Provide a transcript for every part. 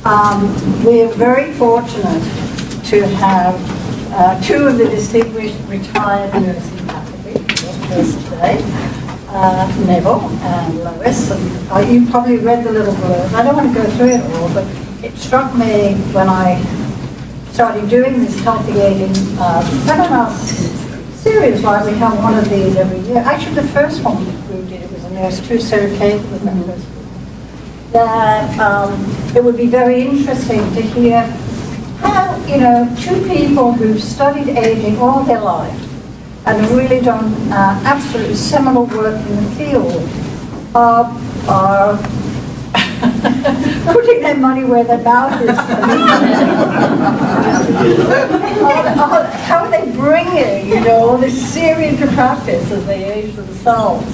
We're very fortunate to have two of the distinguished retired nursing faculty with us today, Neville and Lois. And, you probably read the little blurb. I don't want to go through it all, but it struck me when I started doing this healthy aging seminar series, right? We have one of these every year. Actually, the first one we did, it was a nurse too, Sarah Kate was that first one. That it would be very interesting to hear how, two people who've studied aging all their life and have really done absolutely seminal work in the field are putting their money where their mouth is. How are they bringing, all this theory into practice as they age themselves?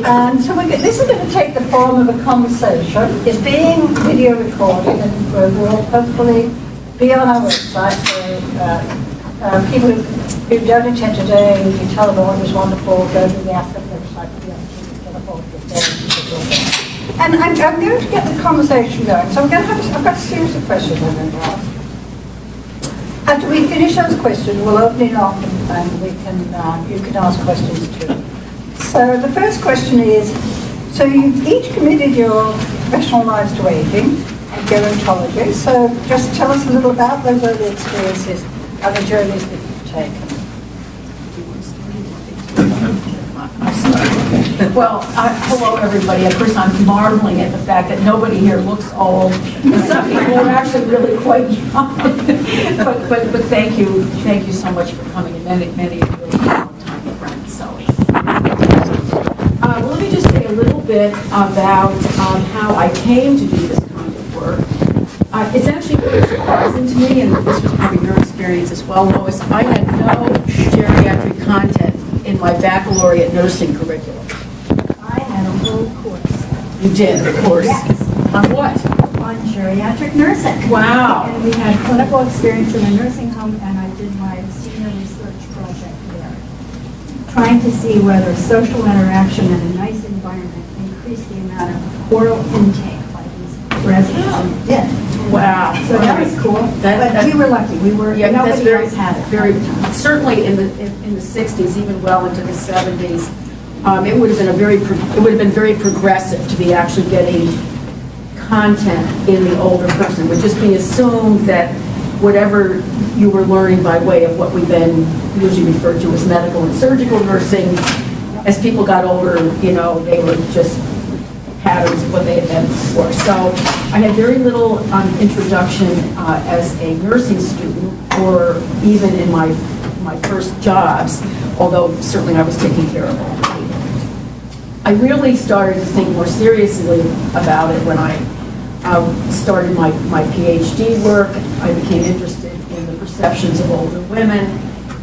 And so this is going to take the form of a conversation. It's being video recorded and will hopefully be on our website. So people who don't attend today, you can tell them all it was wonderful, go to the ASCA website for the opportunity to get a hold of it. And I'm going to get the conversation going. So I've got a series of questions I'm going to ask. After we finish those questions, we'll open it up and you can ask questions too. So the first question is, so you've each committed your professional lives to aging and gerontology. So just tell us a little about those early experiences and the journeys that you've taken. Well, hello everybody. Of course, I'm marveling at the fact that nobody here looks old. Some people are actually really quite young. but thank you so much for coming, and many of you are long-time friends. So, well, let me just say a little bit about how I came to do this kind of work. It's actually really surprising to me, and this was probably your experience as well, Lois. I had no geriatric content in my baccalaureate nursing curriculum. I had a whole course. You did, of course. Yes. On what? On geriatric nursing. Wow. And we had clinical experience in a nursing home, and I did my senior research project there, trying to see whether social interaction in a nice environment increased the amount of oral intake by these residents. And it did. Wow. So that was cool. But we were lucky. Nobody else had it. Very, certainly in the 60s, even well into the 70s, it would have been very progressive to be actually getting content in the older person. It would just be assumed that whatever you were learning by way of what we then usually refer to as medical and surgical nursing, as people got older, they were just patterns of what they had been before. So I had very little introduction as a nursing student, or even in my first jobs, although certainly I was taking care of all the people. I really started to think more seriously about it when I started my PhD work. I became interested in the perceptions of older women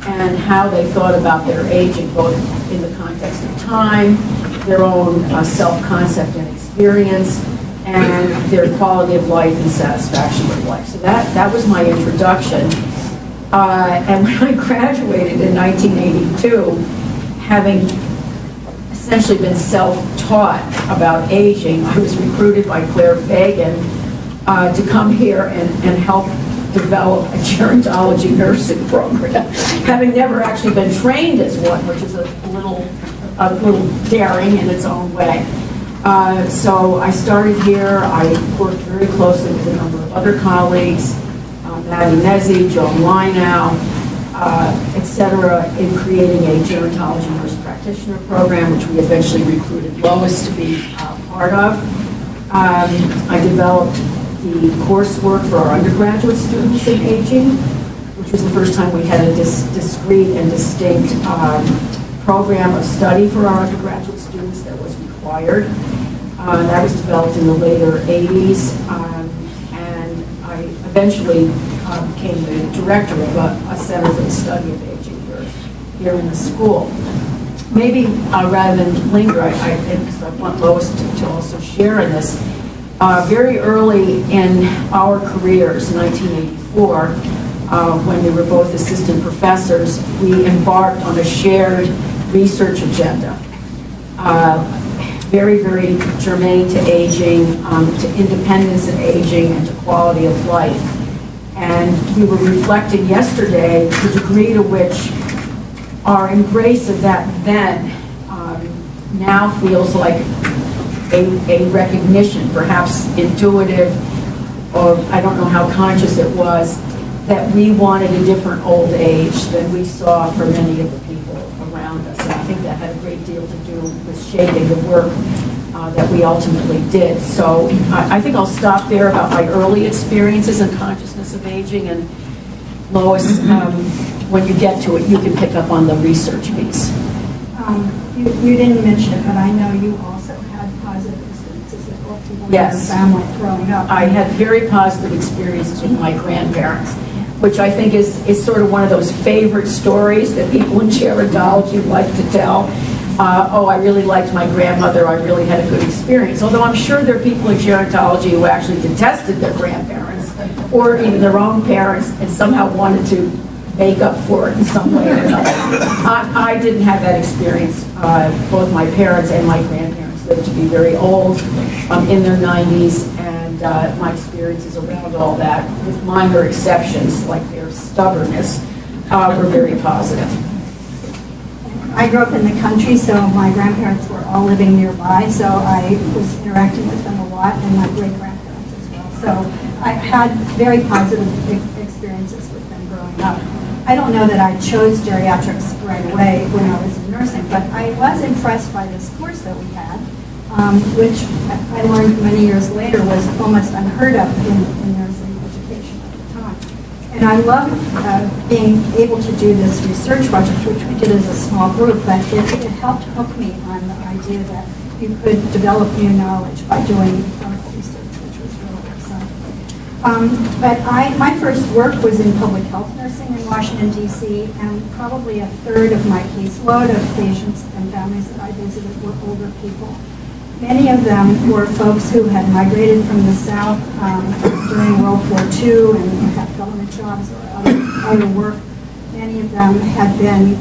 and how they thought about their aging, both in the context of time, their own self-concept and experience, and their quality of life and satisfaction with life. So that was my introduction. And when I graduated in 1982, having essentially been self-taught about aging, I was recruited by Claire Fagan to come here and help develop a gerontology nursing program, having never actually been trained as one, which is a little daring in its own way. So I started here. I worked very closely with a number of other colleagues, Maddie Nezzi, Joan Linow, et cetera, in creating a gerontology nurse practitioner program, which we eventually recruited Lois to be part of. I developed the coursework for our undergraduate students in aging, which was the first time we had a discrete and distinct program of study for our undergraduate students that was required. That was developed in the later 80s, and I eventually became the director of a center for the study of aging here in the school. Maybe rather than linger, I want Lois to also share in this. Very early in our careers, in 1984, when we were both assistant professors, we embarked on a shared research agenda. very, very germane to aging, to independence in aging, and to quality of life. And we were reflecting yesterday the degree to which our embrace of that then now feels like a recognition, perhaps intuitive, or I don't know how conscious it was, that we wanted a different old age than we saw for many of the people around us. And I think that had a great deal to do with shaping the work that we ultimately did. So I think I'll stop there about my early experiences and consciousness of aging. And Lois, when you get to it, you can pick up on the research piece. You didn't mention it, but I know you also had positive experiences with old people in your family growing up. I had very positive experiences with my grandparents, which I think is sort of one of those favorite stories that people in gerontology like to tell. I really liked my grandmother, I really had a good experience. Although I'm sure there are people in gerontology who actually detested their grandparents, or even their own parents, and somehow wanted to make up for it in some way or another. I didn't have that experience. Both my parents and my grandparents lived to be very old, in their 90s, and my experiences around all that, with minor exceptions like their stubbornness, were very positive. I grew up in the country, so my grandparents were all living nearby, so I was interacting with them a lot, and my great-grandparents as well. So I had very positive experiences with them growing up. I don't know that I chose geriatrics right away when I was in nursing, but I was impressed by this course that we had, which I learned many years later was almost unheard of in nursing education at the time. And I loved being able to do this research project, which we did as a small group, but it helped hook me on the idea that you could develop new knowledge by doing clinical research, which was really exciting. But my first work was in public health nursing in Washington, D.C., and probably a third of my caseload of patients and families that I visited were older people. Many of them were folks who had migrated from the South during World War II and had government jobs or other work. Many of them had been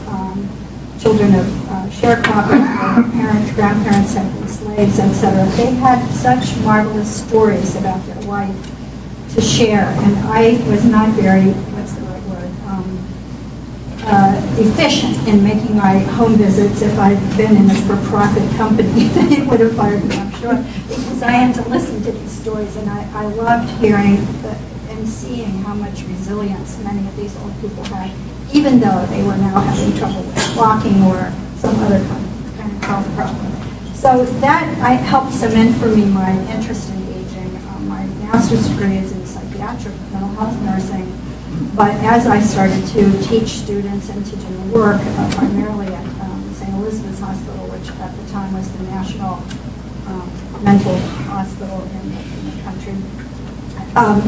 children of sharecroppers, or parents, grandparents had been slaves, etc. They had such marvelous stories about their life to share, and I was not very, what's the right word, efficient in making my home visits. If I'd been in a for-profit company, they would have fired me, I'm sure, because I had to listen to these stories, and I loved hearing and seeing how much resilience many of these old people had, even though they were now having trouble with walking or some other kind of health problem. So that helped cement for me my interest in aging. My master's degree is in psychiatric mental health nursing, but as I started to teach students and to do work, primarily at St. Elizabeth's Hospital, which at the time was the national mental hospital in the country,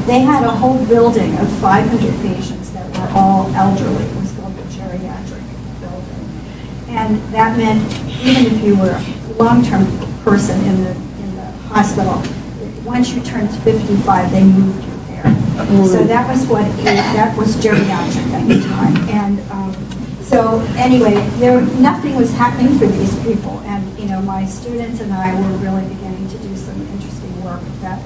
they had a whole building of 500 patients that were all elderly. It was called the geriatric building. And that meant even if you were a long-term person in the hospital, once you turned 55, they moved you there. So that was geriatric at the time. And so anyway, nothing was happening for these people. And my students and I were really beginning to do some interesting work that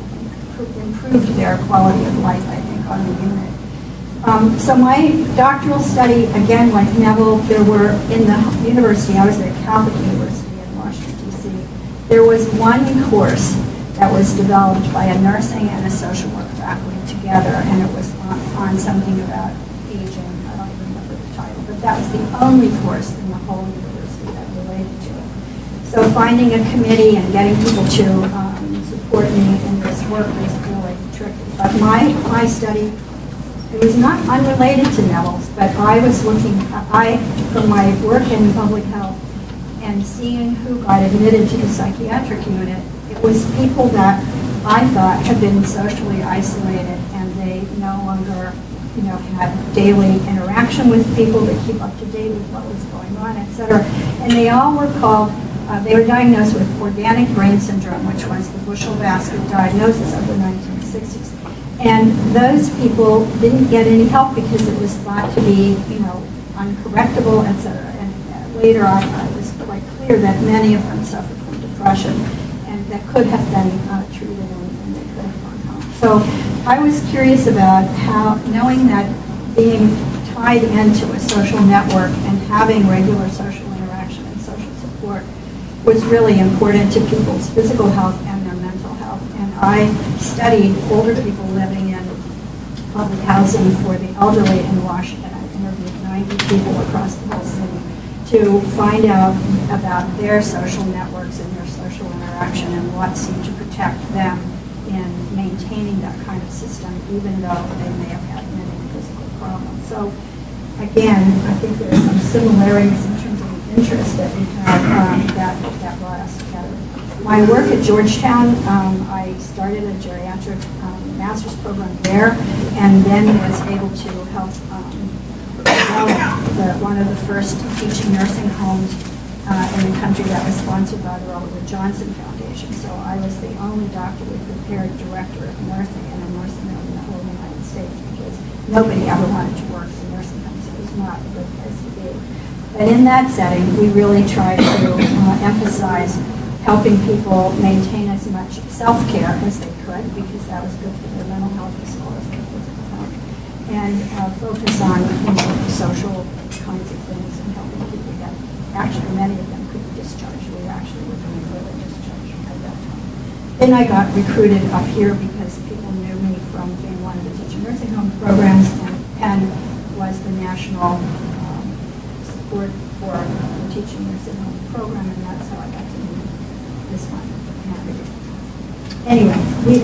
improved their quality of life, I think, on the unit. So my doctoral study, again, like Neville, there were in the university, I was at Catholic University in Washington, D.C., there was one course that was developed by a nursing and a social work faculty together, and it was on something about aging. I don't even remember the title, but that was the only course in the whole university that related to it. So finding a committee and getting people to support me in this work was really tricky. But my study, it was not unrelated to Neville's, but I was looking, from my work in public health and seeing who got admitted to the psychiatric unit, it was people that I thought had been socially isolated, and they no longer, had daily interaction with people to keep up to date with what was going on, et cetera. And they all were called, they were diagnosed with organic brain syndrome, which was the Bushel-Basket diagnosis of the 1960s. And those people didn't get any help because it was thought to be, uncorrectable, et cetera. And later I was quite clear that many of them suffered from depression depression, and that could have been treated and they could have gone home. So I was curious about how, knowing that being tied into a social network and having regular social interaction and social support was really important to people's physical health and their mental health. And I studied older people living in public housing for the elderly in Washington. I interviewed 90 people across the whole city to find out about their social networks and their social interaction and what seemed to protect them in maintaining that kind of system, even though they may have had many physical problems. So again, I think there are some similarities in terms of the interest that we have that brought us together. My work at Georgetown, I started a geriatric master's program there, and then was able to help develop one of the first teaching nursing homes in the country that was sponsored by the Robert Wood Johnson Foundation. So I was the only doctor with prepared director of nursing in a nursing home in the whole United States, because nobody ever wanted to work in nursing homes. It was not a good place to be. But in that setting, we really tried to emphasize helping people maintain as much self-care as they could, because that was good for their mental health as well as their physical health, and focus on social kinds of things and helping people get, actually many of them could be discharged. We actually were doing early discharge at that time. Then I got recruited up here because people knew me from being one of the teaching nursing home programs, and Penn was the national support for the teaching nursing home program, and that's how I got to meet this one. Anyway,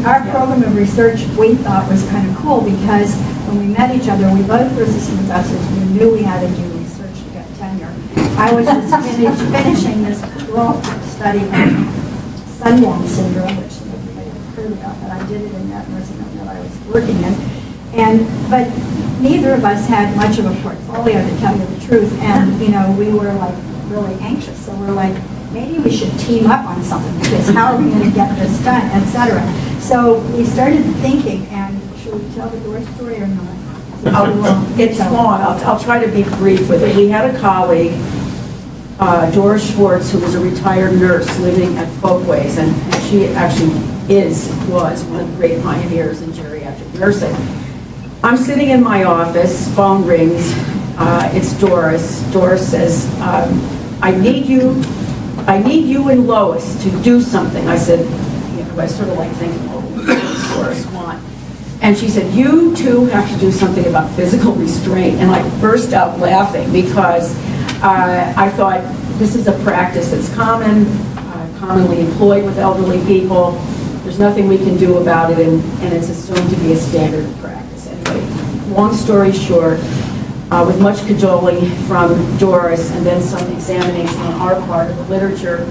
our program of research we thought was kind of cool, because when we met each other, we both were assistant professors. We knew we had to do research to get tenure. I was just finishing this cool study on Sundance syndrome, which some of you may have heard about, but I did it in that nursing home that I was working in. But neither of us had much of a portfolio, to tell you the truth, and we were like really anxious. So we're like, maybe we should team up on something, because how are we going to get this done, etc. So we started thinking, and should we tell the Doris story or not? It's long. I'll try to be brief with it. We had a colleague, Doris Schwartz, who was a retired nurse living at Folkways, and she actually was one of the great pioneers in geriatric nursing. I'm sitting in my office, phone rings, it's Doris. Doris says, I need you and Lois to do something. I said, I sort of like thinking, oh, what does Doris want? And she said, you two have to do something about physical restraint. And I burst out laughing, because I thought, this is a practice that's commonly employed with elderly people. There's nothing we can do about it, and it's assumed to be a standard of practice. Anyway, long story short, with much cajoling from Doris and then some examination on our part of the literature,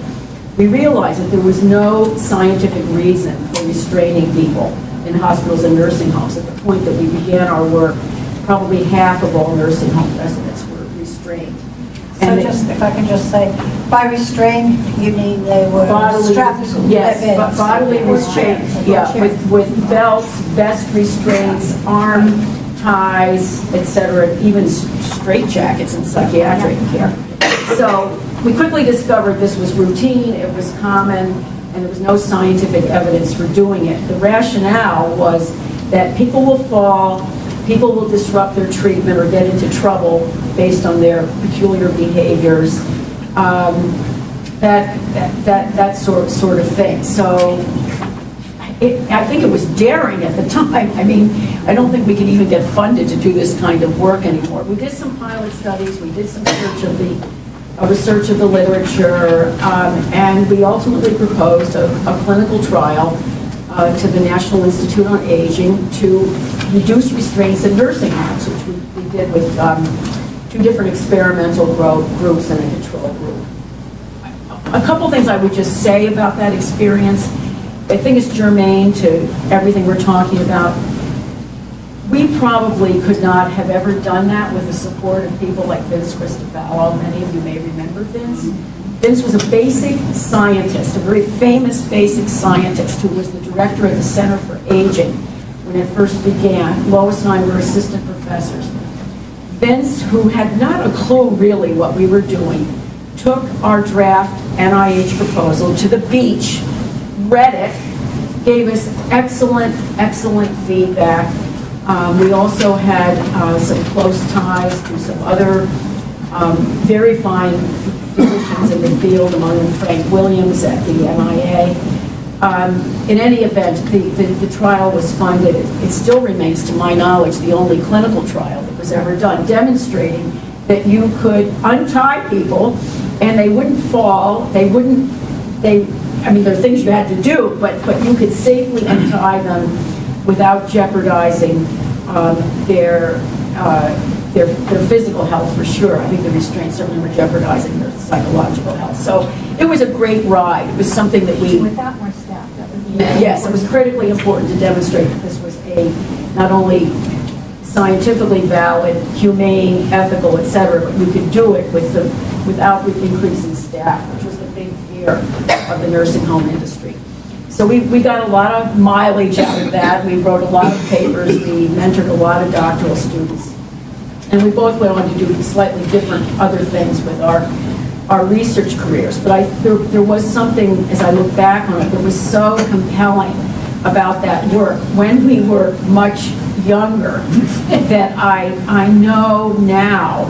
we realized that there was no scientific reason for restraining people in hospitals and nursing homes. At the point that we began our work, probably half of all nursing home residents were restrained. So if I can just say, by restrained, you mean they were strapped? Yes, bodily restraint, with belts, vest restraints, arm ties, etc., even straitjackets in psychiatric care. So we quickly discovered this was routine, it was common, and there was no scientific evidence for doing it. The rationale was that people will fall, people will disrupt their treatment or get into trouble based on their peculiar behaviors, that sort of thing. So I think it was daring at the time. I mean, I don't think we can even get funded to do this kind of work anymore. We did some pilot studies, we did some research of the literature, and we ultimately proposed a clinical trial to the National Institute on Aging to reduce restraints in nursing homes, which we did with 2 different experimental groups and a control group. A couple things I would just say about that experience. I think it's germane to everything we're talking about. We probably could not have ever done that with the support of people like Vince Christofalo. Many of you may remember Vince. Vince was a basic scientist, a very famous basic scientist, who was the director of the Center for Aging when it first began. Lois and I were assistant professors. Vince, who had not a clue really what we were doing, took our draft NIH proposal to the beach, read it, gave us excellent feedback. We also had some close ties to some other very fine physicians in the field, among them Frank Williams at the MIA. In any event, the trial was funded. It still remains, to my knowledge, the only clinical trial that was ever done, demonstrating that you could untie people and they wouldn't fall, I mean, there are things you had to do, but you could safely untie them without jeopardizing their physical health for sure. I think the restraints certainly were jeopardizing their psychological health. So it was a great ride. It was something that we... Without more staff, that would be... Yes, it was critically important to demonstrate that this was a not only scientifically valid, humane, ethical, et cetera, but you could do it without increasing staff, which was the big fear of the nursing home industry. So we got a lot of mileage out of that. We wrote a lot of papers. We mentored a lot of doctoral students. And we both went on to do slightly different other things with our research careers. But there was something, as I look back on it, that was so compelling about that work when we were much younger that I know now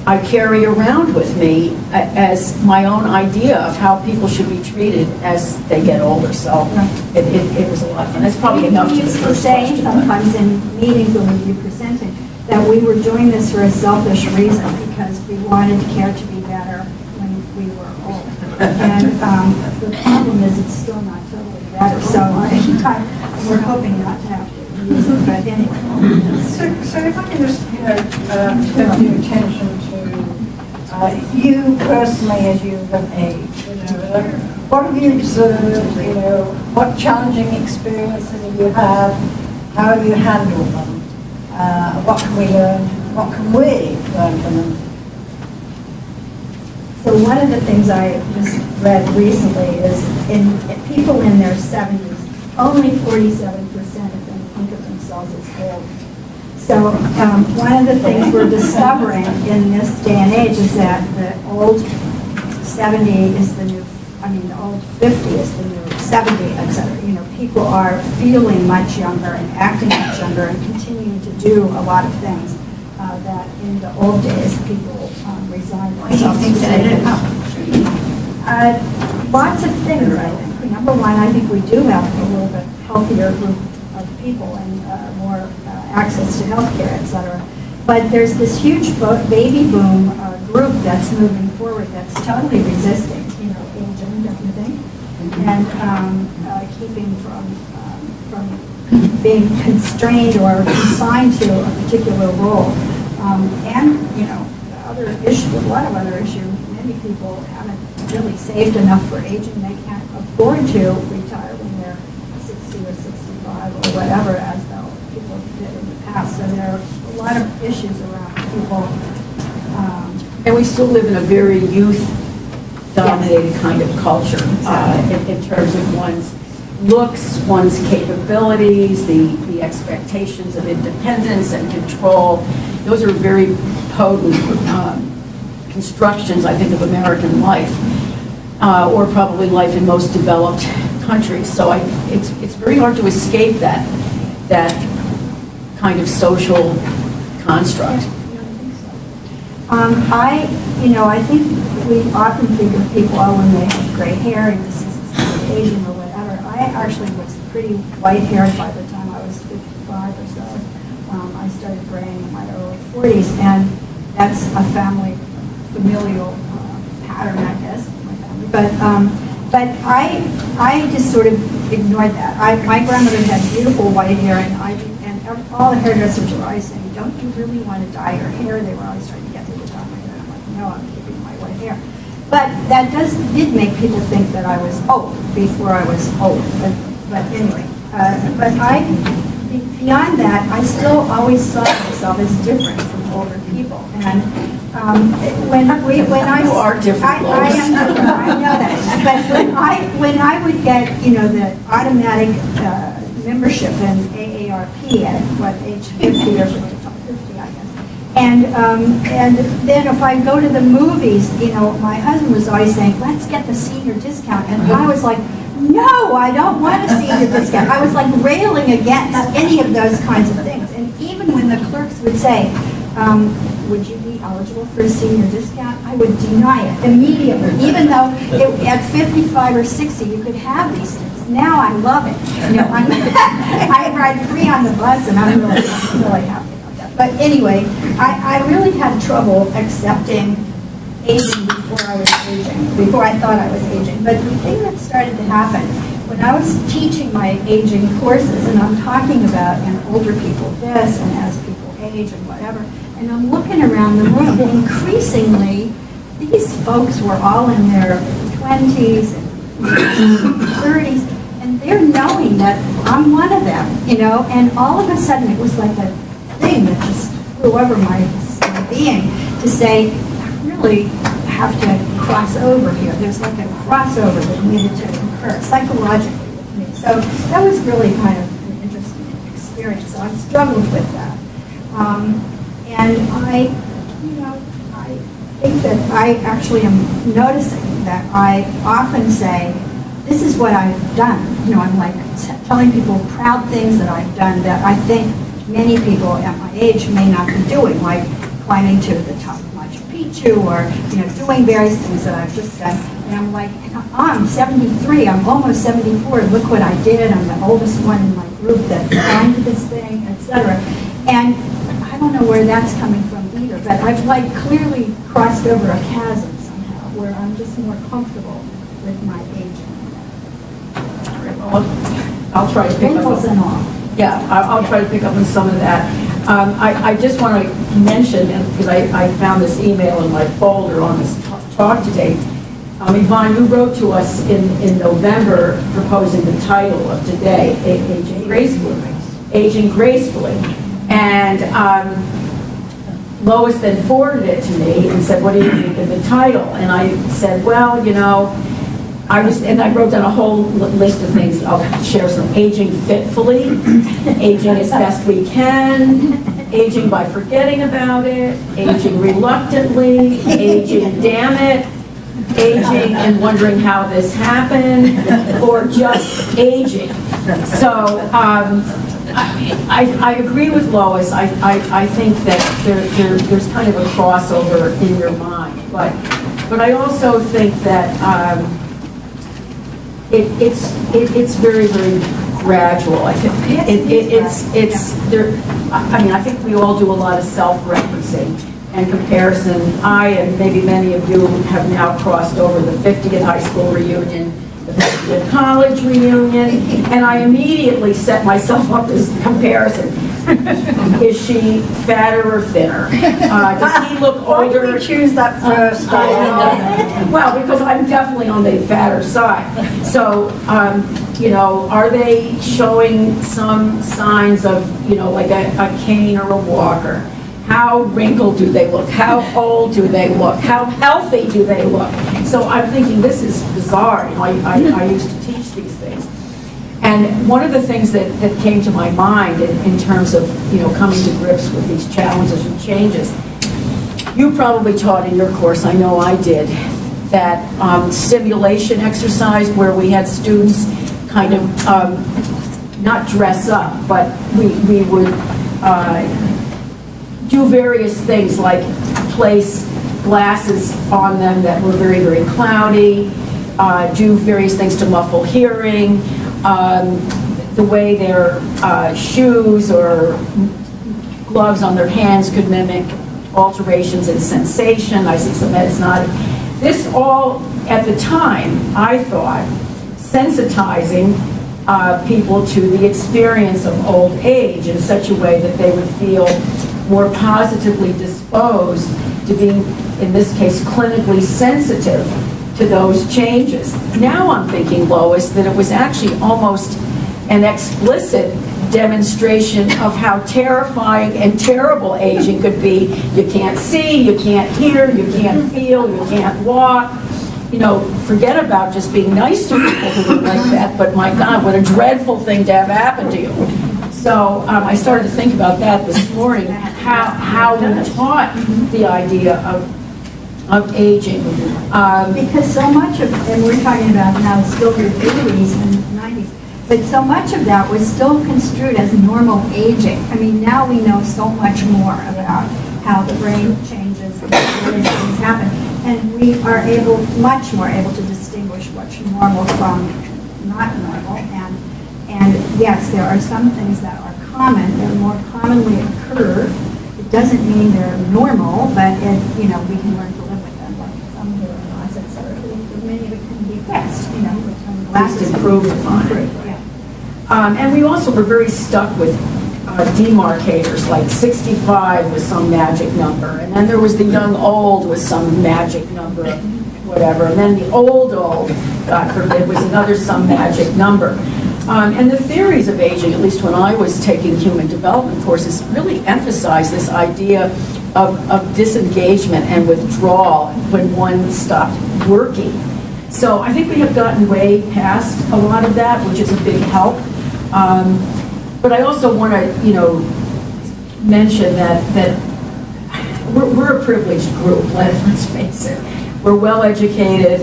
I carry around with me as my own idea of how people should be treated as they get older. So it was a lot of fun. That's probably enough to We used to say sometimes in meetings when we'd be presenting that we were doing this for a selfish reason because we wanted care to be better when we were old. And the problem is it's still not totally better. So we're hoping not to have to use it, but anyway. So if I can just, turn your attention to you personally as you've aged, what have you observed, what challenging experiences have you had, how have you handled them, what can we learn from them? So one of the things I just read recently is in people in their 70s, only 47% of them think of themselves as old. So one of the things we're discovering in this day and age is that the old 70 is the new, the old 50 is the new 70, et cetera. People are feeling much younger and acting much younger and continuing to do a lot of things that in the old days people resigned themselves to. Lots of things, I think. Number one, I think we do have a little bit healthier group of people and more access to health care, et cetera. But there's this huge baby boom group that's moving forward that's totally resisting, aging, don't you think? And keeping from being constrained or consigned to a particular role. Other issue, a lot of other issues. Many people haven't really saved enough for aging. They can't afford to retire when they're 60 or 65 or whatever, as though people did in the past. So there are a lot of issues around people. And we still live in a very youth-dominated kind of culture in terms of one's looks, one's capabilities, the expectations of independence and control. Those are very potent constructions, I think, of American life, or probably life in most developed countries. So it's very hard to escape that kind of social construct. I think we often think of people, when they have gray hair and this is Asian or whatever. I actually was pretty white-haired by the time I was 55 or so. I started graying in my early 40s, and that's a familial pattern, I guess, in my family. But I just sort of ignored that. My grandmother had beautiful white hair, and all the hairdressers were always saying, "Don't you really want to dye your hair?" They were always trying to get me to dye my hair. I'm like, "No, I'm keeping my white hair." But that did make people think that I was old before I was old. But anyway, beyond that, I still always saw myself as different from older people. And when I You are different, I am different. I know that. But when I would get the automatic membership in AARP at age 50 or 50, I guess, And then if I go to the movies, my husband was always saying, let's get the senior discount. And I was like, no, I don't want a senior discount. I was like railing against any of those kinds of things. And even when the clerks would say, would you be eligible for a senior discount? I would deny it immediately, even though at 55 or 60 you could have these things. Now I love it. I ride free on the bus, and I'm really happy about that. But anyway, I really had trouble accepting aging before I was aging, before I thought I was aging. But the thing that started to happen, when I was teaching my aging courses, and I'm talking about older people this, and as people age and whatever, and I'm looking around the room, increasingly, these folks were all in their 20s and 30s, and they're knowing that I'm one of them, and all of a sudden it was like a thing that just flew over my being to say, I really have to cross over here. There's like a crossover that needed to occur psychologically with me. So that was really kind of an interesting experience. So I struggled with that. And I think that I actually am noticing that I often say, this is what I've done. I'm like telling people proud things that I've done that I think many people at my age may not be doing, like climbing to the top of Machu Picchu or, doing various things that I've just done. And I'm like, I'm 73, I'm almost 74, look what I did. I'm the oldest one in my group that climbed this thing, etc. And I don't know where that's coming from either, but I've like clearly crossed over a chasm somehow where I'm just more comfortable with my aging. I'll try to pick Wrinkles up. and all. Yeah, I'll try to pick up on some of that. I just want to mention, because I found this email in my folder on this talk today. Yvonne, you wrote to us in November proposing the title of today, Aging Gracefully. Aging Gracefully. And Lois then forwarded it to me and said, what do you think of the title? And I said, well, I wrote down a whole list of things. I'll share some. Aging fitfully, aging as best we can, aging by forgetting about it, aging reluctantly, aging damn it, aging and wondering how this happened, or just aging. So I agree with Lois. I think that there's kind of a crossover in your mind, but I also think that it's very, very gradual. I think it's there. I mean, I think we all do a lot of self-referencing and comparison. I and maybe many of you have now crossed over the 50th high school reunion, the 50th college reunion, and I immediately set myself up as comparison. Is she fatter or thinner? Does he look older? Why did we choose that first? Well, because I'm definitely on the fatter side. So, are they showing some signs of, like a cane or a walker? How wrinkled do they look? How old do they look? How healthy do they look? So I'm thinking, this is bizarre. I used to teach these things. And one of the things that came to my mind in terms of, coming to grips with these challenges and changes, you probably taught in your course, I know I did, that simulation exercise where we had students kind of not dress up, but we would do various things like place glasses on them that were very, very cloudy, do various things to muffle hearing, the way their shoes or gloves on their hands could mimic alterations in sensation. I see some heads nodding. This all, at the time, I thought, sensitizing people to the experience of old age in such a way that they would feel more positively disposed to be, in this case, clinically sensitive to those changes. Now I'm thinking, Lois, that it was actually almost an explicit demonstration of how terrifying and terrible aging could be. You can't see, you can't hear, you can't feel, you can't walk. Forget about just being nice to people who are like that, but my God, what a dreadful thing to have happen to you. So I started to think about that this morning, how we taught the idea of aging. Because so much of, and we're talking about now still the 80s and 90s, but so much of that was still construed as normal aging. I mean, now we know so much more about how the brain changes and various things happen. And we are much more able to distinguish what's normal from not normal. And yes, there are some things that are common, that more commonly occur. It doesn't mean they're normal, but we can learn to live with them. Like some hearing loss, many of it can be fixed, with glasses improved upon it. Yeah. And we also were very stuck with demarcators, like 65 was some magic number, and then there was the young old was some magic number, whatever, and then the old, God forbid, was another some magic number. And the theories of aging, at least when I was taking human development courses, really emphasized this idea of disengagement and withdrawal when one stopped working. So I think we have gotten way past a lot of that, which is a big help. But I also want to, mention that we're a privileged group, let's face it. We're well educated.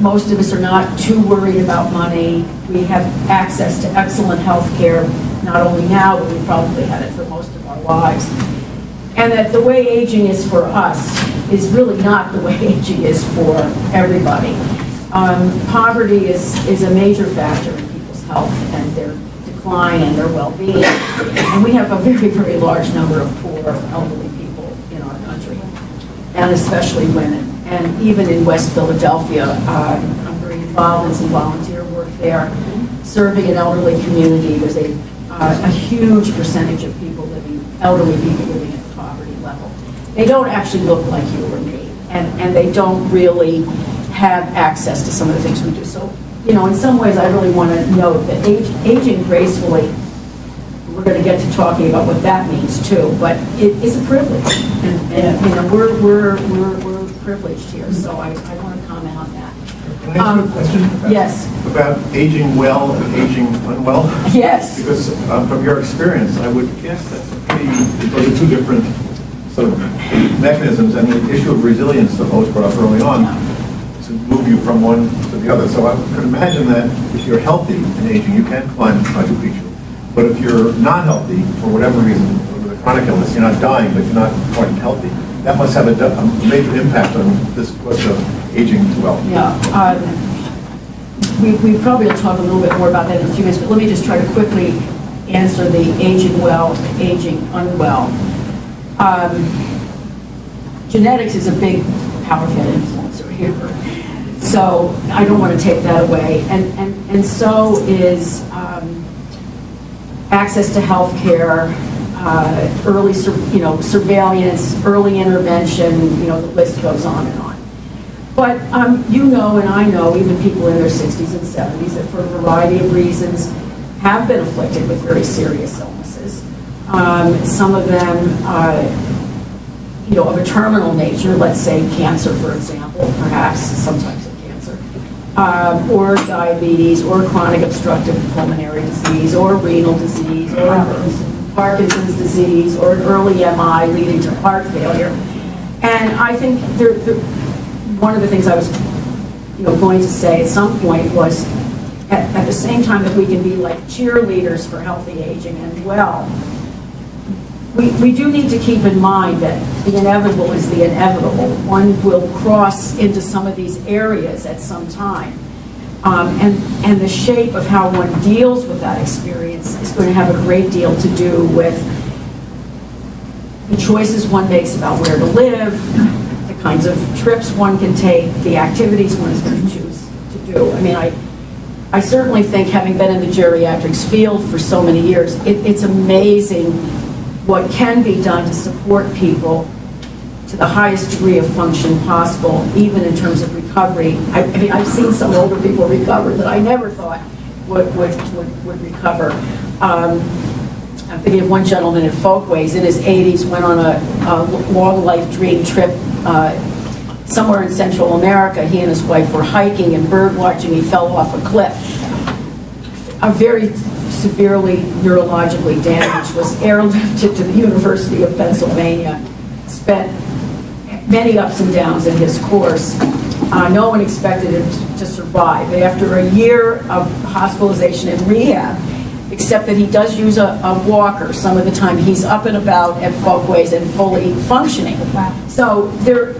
Most of us are not too worried about money. We have access to excellent health care, not only now, but we probably had it for most of our lives. And that the way aging is for us is really not the way aging is for everybody. Poverty is a major factor in people's health and their decline and their well-being. And we have a very, very large number of poor elderly people in our country, and especially women. And even in West Philadelphia, I'm very involved in some volunteer work there, serving an elderly community. There's a huge percentage of elderly people living at the poverty level. They don't actually look like you or me, and they don't really have access to some of the things we do. So, in some ways, I really want to note that aging gracefully, we're going to get to talking about what that means too, but it is a privilege, and we're privileged here, so I want to comment on that. Can I ask you a question? Yes. About aging well and aging unwell? Yes. Because from your experience, I would guess that's those are two different sort of mechanisms, and the issue of resilience that Lois brought up early on to move you from one to the other. So I could imagine that if you're healthy in aging, you can climb Machu Picchu. But if you're not healthy, for whatever reason, with a chronic illness, you're not dying, but you're not quite healthy, that must have a major impact on this question of aging well. Yeah, we probably will talk a little bit more about that in a few minutes, but let me just try to quickly answer the aging well, aging unwell. Genetics is a big, powerful influencer here, so I don't want to take that away, and so is access to health care, early surveillance, early intervention, the list goes on and on. But and I know, even people in their 60s and 70s that for a variety of reasons have been afflicted with very serious illnesses. Some of them, of a terminal nature, let's say cancer, for example, perhaps some types of cancer, or diabetes, or chronic obstructive pulmonary disease, or renal disease, or Parkinson's disease, or an early MI leading to heart failure. And I think one of the things I was going to say at some point was, at the same time that we can be like cheerleaders for healthy aging and well, we do need to keep in mind that the inevitable is the inevitable. One will cross into some of these areas at some time. And the shape of how one deals with that experience is going to have a great deal to do with the choices one makes about where to live, the kinds of trips one can take, the activities one is going to choose to do. I mean, I certainly think, having been in the geriatrics field for so many years, it's amazing what can be done to support people to the highest degree of function possible, even in terms of recovery. I mean, I've seen some older people recover that I never thought would recover. I'm thinking of one gentleman in Folkways in his 80s, went on a long life dream trip somewhere in Central America. He and his wife were hiking and bird watching. He fell off a cliff. A very severely neurologically damaged, was airlifted to the University of Pennsylvania, spent many ups and downs in his course. No one expected him to survive. After a year of hospitalization and rehab, except that he does use a walker some of the time, he's up and about at folkways and fully functioning. So there's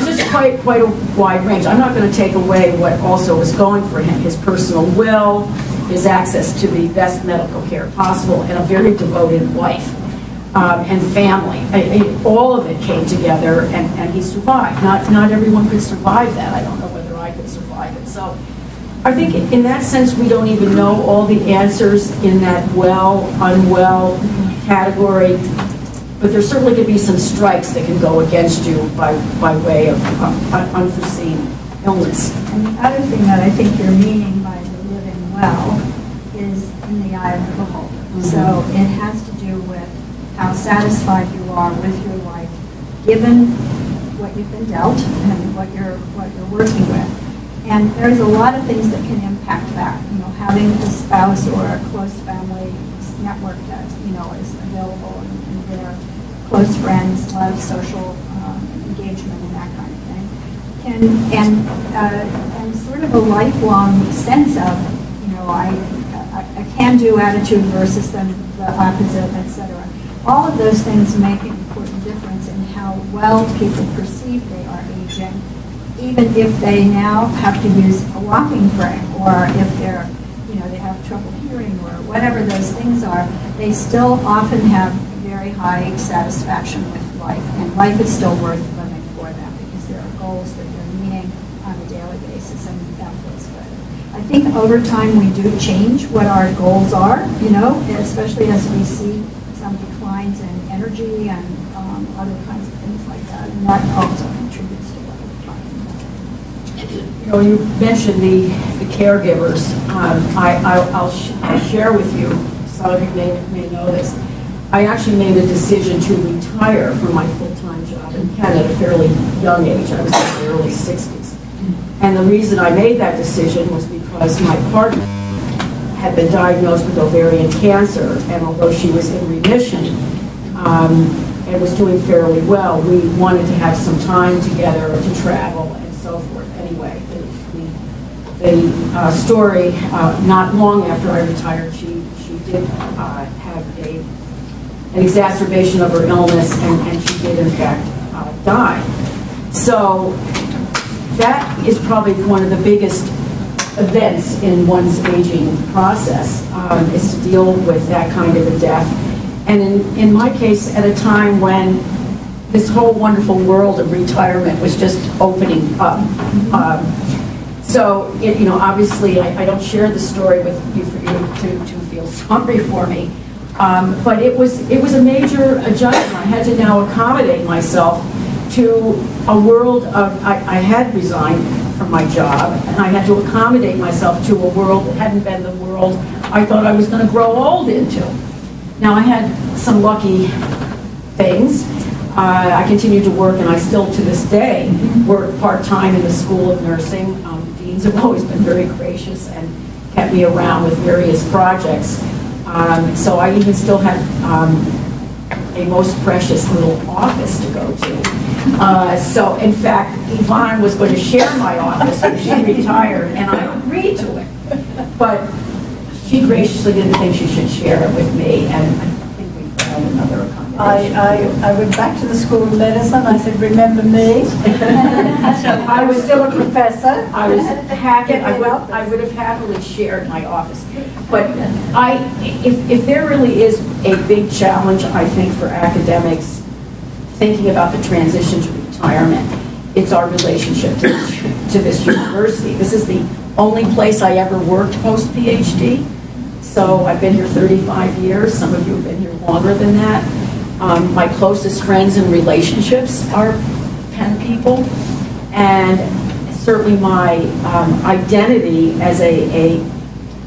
just quite a wide range. I'm not going to take away what also was going for him, his personal will, his access to the best medical care possible, and a very devoted wife and family. All of it came together, and he survived. Not everyone could survive that. I don't know whether I could survive it. So I think in that sense, we don't even know all the answers in that well, unwell category. But there's certainly going to be some strikes that can go against you by way of unforeseen illness. And the other thing that I think you're meaning by the living well is in the eye of the beholder. Mm-hmm. So it has to do with how satisfied you are with your life, given what you've been dealt and what you're working with. And there's a lot of things that can impact that. You know, having a spouse or a close family network that is available and their close friends, a lot of social engagement and that kind of thing, and sort of a lifelong sense of a can-do attitude versus the opposite, etc. All of those things make an important difference in how well people perceive they are aging, even if they now have to use a walking frame, or if they have trouble hearing, or whatever those things are. They still often have very high satisfaction with life, and life is still worth living for them because there are goals that they're meeting on a daily basis, and that feels good. I think over time we do change what our goals are, especially as we see some declines in energy and other kinds of things like that, and that also contributes to what we're talking about. You mentioned the caregivers. I'll share with you, some of you may know this. I actually made a decision to retire from my full-time job in Canada at a fairly young age. I was in my early 60s. And the reason I made that decision was because my partner had been diagnosed with ovarian cancer, and although she was in remission and was doing fairly well, we wanted to have some time together to travel and so forth. Anyway, the story, not long after I retired, she did have an exacerbation of her illness, and she did in fact die. So that is probably one of the biggest events in one's aging process, is to deal with that kind of a death. And in my case, at a time when this whole wonderful world of retirement was just opening up. So, obviously, I don't share the story with you for you to feel sorry for me. But it was a major adjustment. I had to now accommodate myself to a world of, I had resigned from my job, and I had to accommodate myself to a world that hadn't been the world I thought I was going to grow old into. Now, I had some lucky things. I continued to work, and I still, to this day, work part-time in the School of Nursing. Deans have always been very gracious and kept me around with various projects. So I even still have a most precious little office to go to. So, in fact, Yvonne was going to share my office when she retired, and I agreed to it. But she graciously didn't think she should share it with me, and I think we found another accommodation. I went back to the School of Medicine. I said, remember me? I was still a professor. I was happy. I would have happily shared my office. But if there really is a big challenge, I think, for academics thinking about the transition to retirement, it's our relationship to this university. This is the only place I ever worked post-PhD. So I've been here 35 years. Some of you have been here longer than that. My closest friends and relationships are Penn people. And certainly my identity as a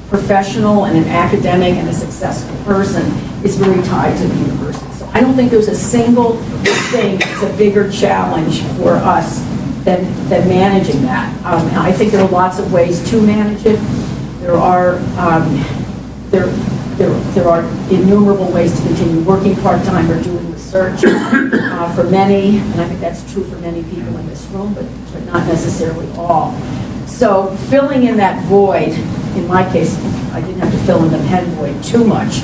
professional and an academic and a successful person is very tied to the university. So I don't think there's a single thing that's a bigger challenge for us than managing that. I think there are lots of ways to manage it. There are there are innumerable ways to continue working part-time or doing research for many, and I think that's true for many people in this room, but not necessarily all. So filling in that void, in my case, I didn't have to fill in the head void too much,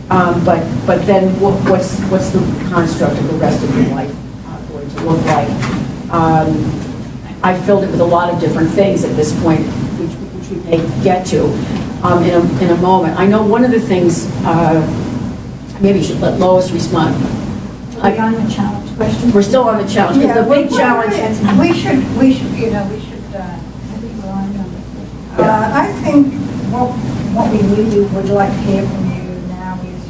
but then what's the construct of the rest of your life going to look like? I filled it with a lot of different things at this point, which we may get to in a moment. I know one of the things, maybe you should let Lois respond. Are we on the challenge question? We're still on the challenge, because the big challenge. We should, I think we're on number 4. I think what we really would like to hear from you now is,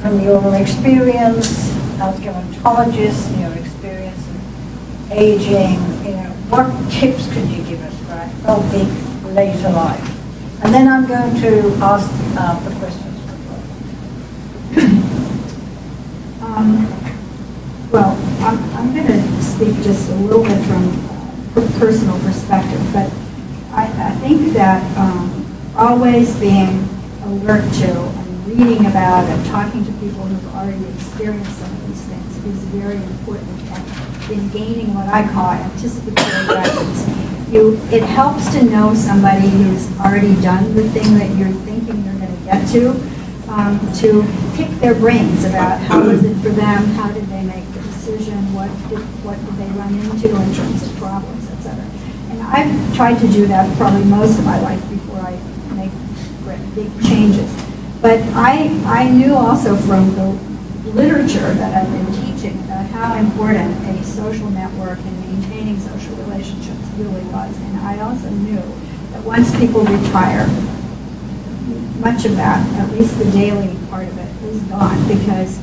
from your experience as gerontologist, your experience in aging, what tips could you give us for a healthy later life? And then I'm going to ask the questions for Well, I'm going to speak just a little bit from a personal perspective, but I think that always being alert to and reading about and talking to people who've already experienced some of these things is very important in gaining what I call anticipatory guidance. It helps to know somebody who's already done the thing that you're thinking you're going to get to pick their brains about how was it for them, how did they make the decision, what did they run into in terms of problems, etc. And I've tried to do that probably most of my life before I make big changes. But I knew also from the literature that I've been teaching about how important a social network and maintaining social relationships really was. And I also knew that once people retire, much of that, at least the daily part of it, is gone, because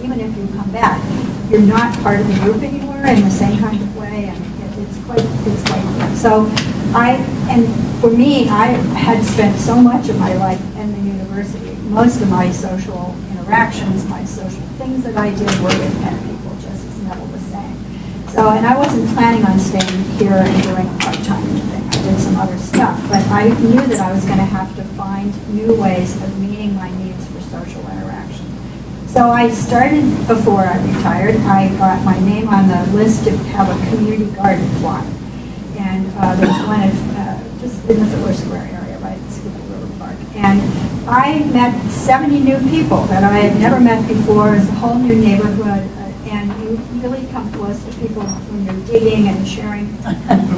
even if you come back, you're not part of the group anymore in the same kind of way, and it's quite good. So for me, I had spent so much of my life in the university. Most of my social interactions, my social things that I did were with pen people, just as Neville was saying. So, and I wasn't planning on staying here and doing a part-time thing. I did some other stuff, but I knew that I was going to have to find new ways of meeting my needs for social interaction. So I started before I retired. I got my name on the list to have a community garden plot. And there's one just in the Filler Square area, right at Schuylkill River Park. And I met 70 new people that I had never met before. It's a whole new neighborhood. And you really come close to people when you're digging and sharing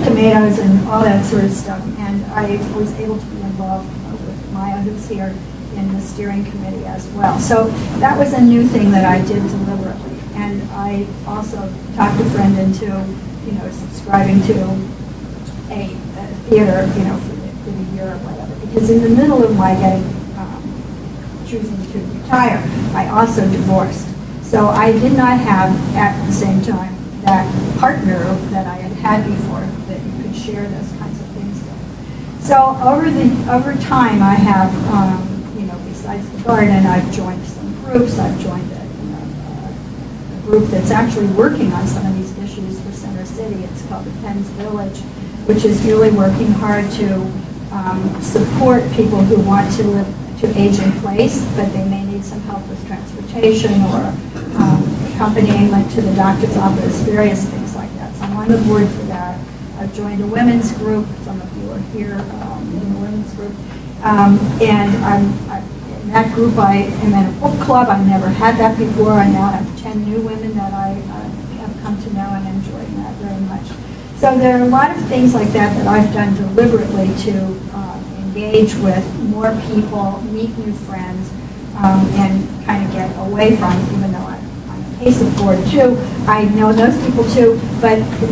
tomatoes and all that sort of stuff. And I was able to be involved with Maya, who's here, in the steering committee as well. So that was a new thing that I did deliberately. And I also talked a friend into, subscribing to a theater, for the year or whatever. Because in the middle of my choosing to retire, I also divorced. So I did not have, at the same time, that partner that I had before that you could share those kinds of things with. So over time, I have, besides the garden, I've joined some groups. I've joined a group that's actually working on some of these issues for Center City. It's called the Penn's Village, which is really working hard to support people who want to age in place, but they may need some help with transportation or accompaniment to the doctor's office, various things like that. So I'm on the board for that. I've joined a women's group. Some of you are here in the women's group. And in that group, I am in a book club. I've never had that before. I now have 10 new women that I have come to know and enjoying that very much. So there are a lot of things like that that I've done deliberately to engage with more people, meet new friends, and kind of get away from, even though I'm a case of board too, I know those people too, but the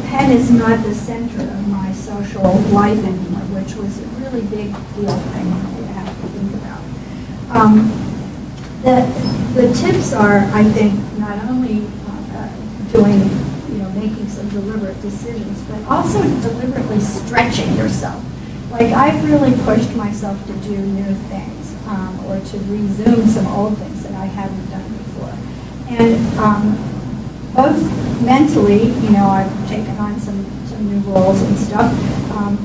Penn is not the center of my social life anymore, which was a really big deal thing for me to have to think about. The tips are, I think, not only making some deliberate decisions, but also deliberately stretching yourself. Like, I've really pushed myself to do new things, or to resume some old things that I hadn't done before. And both mentally, I've taken on some new roles and stuff,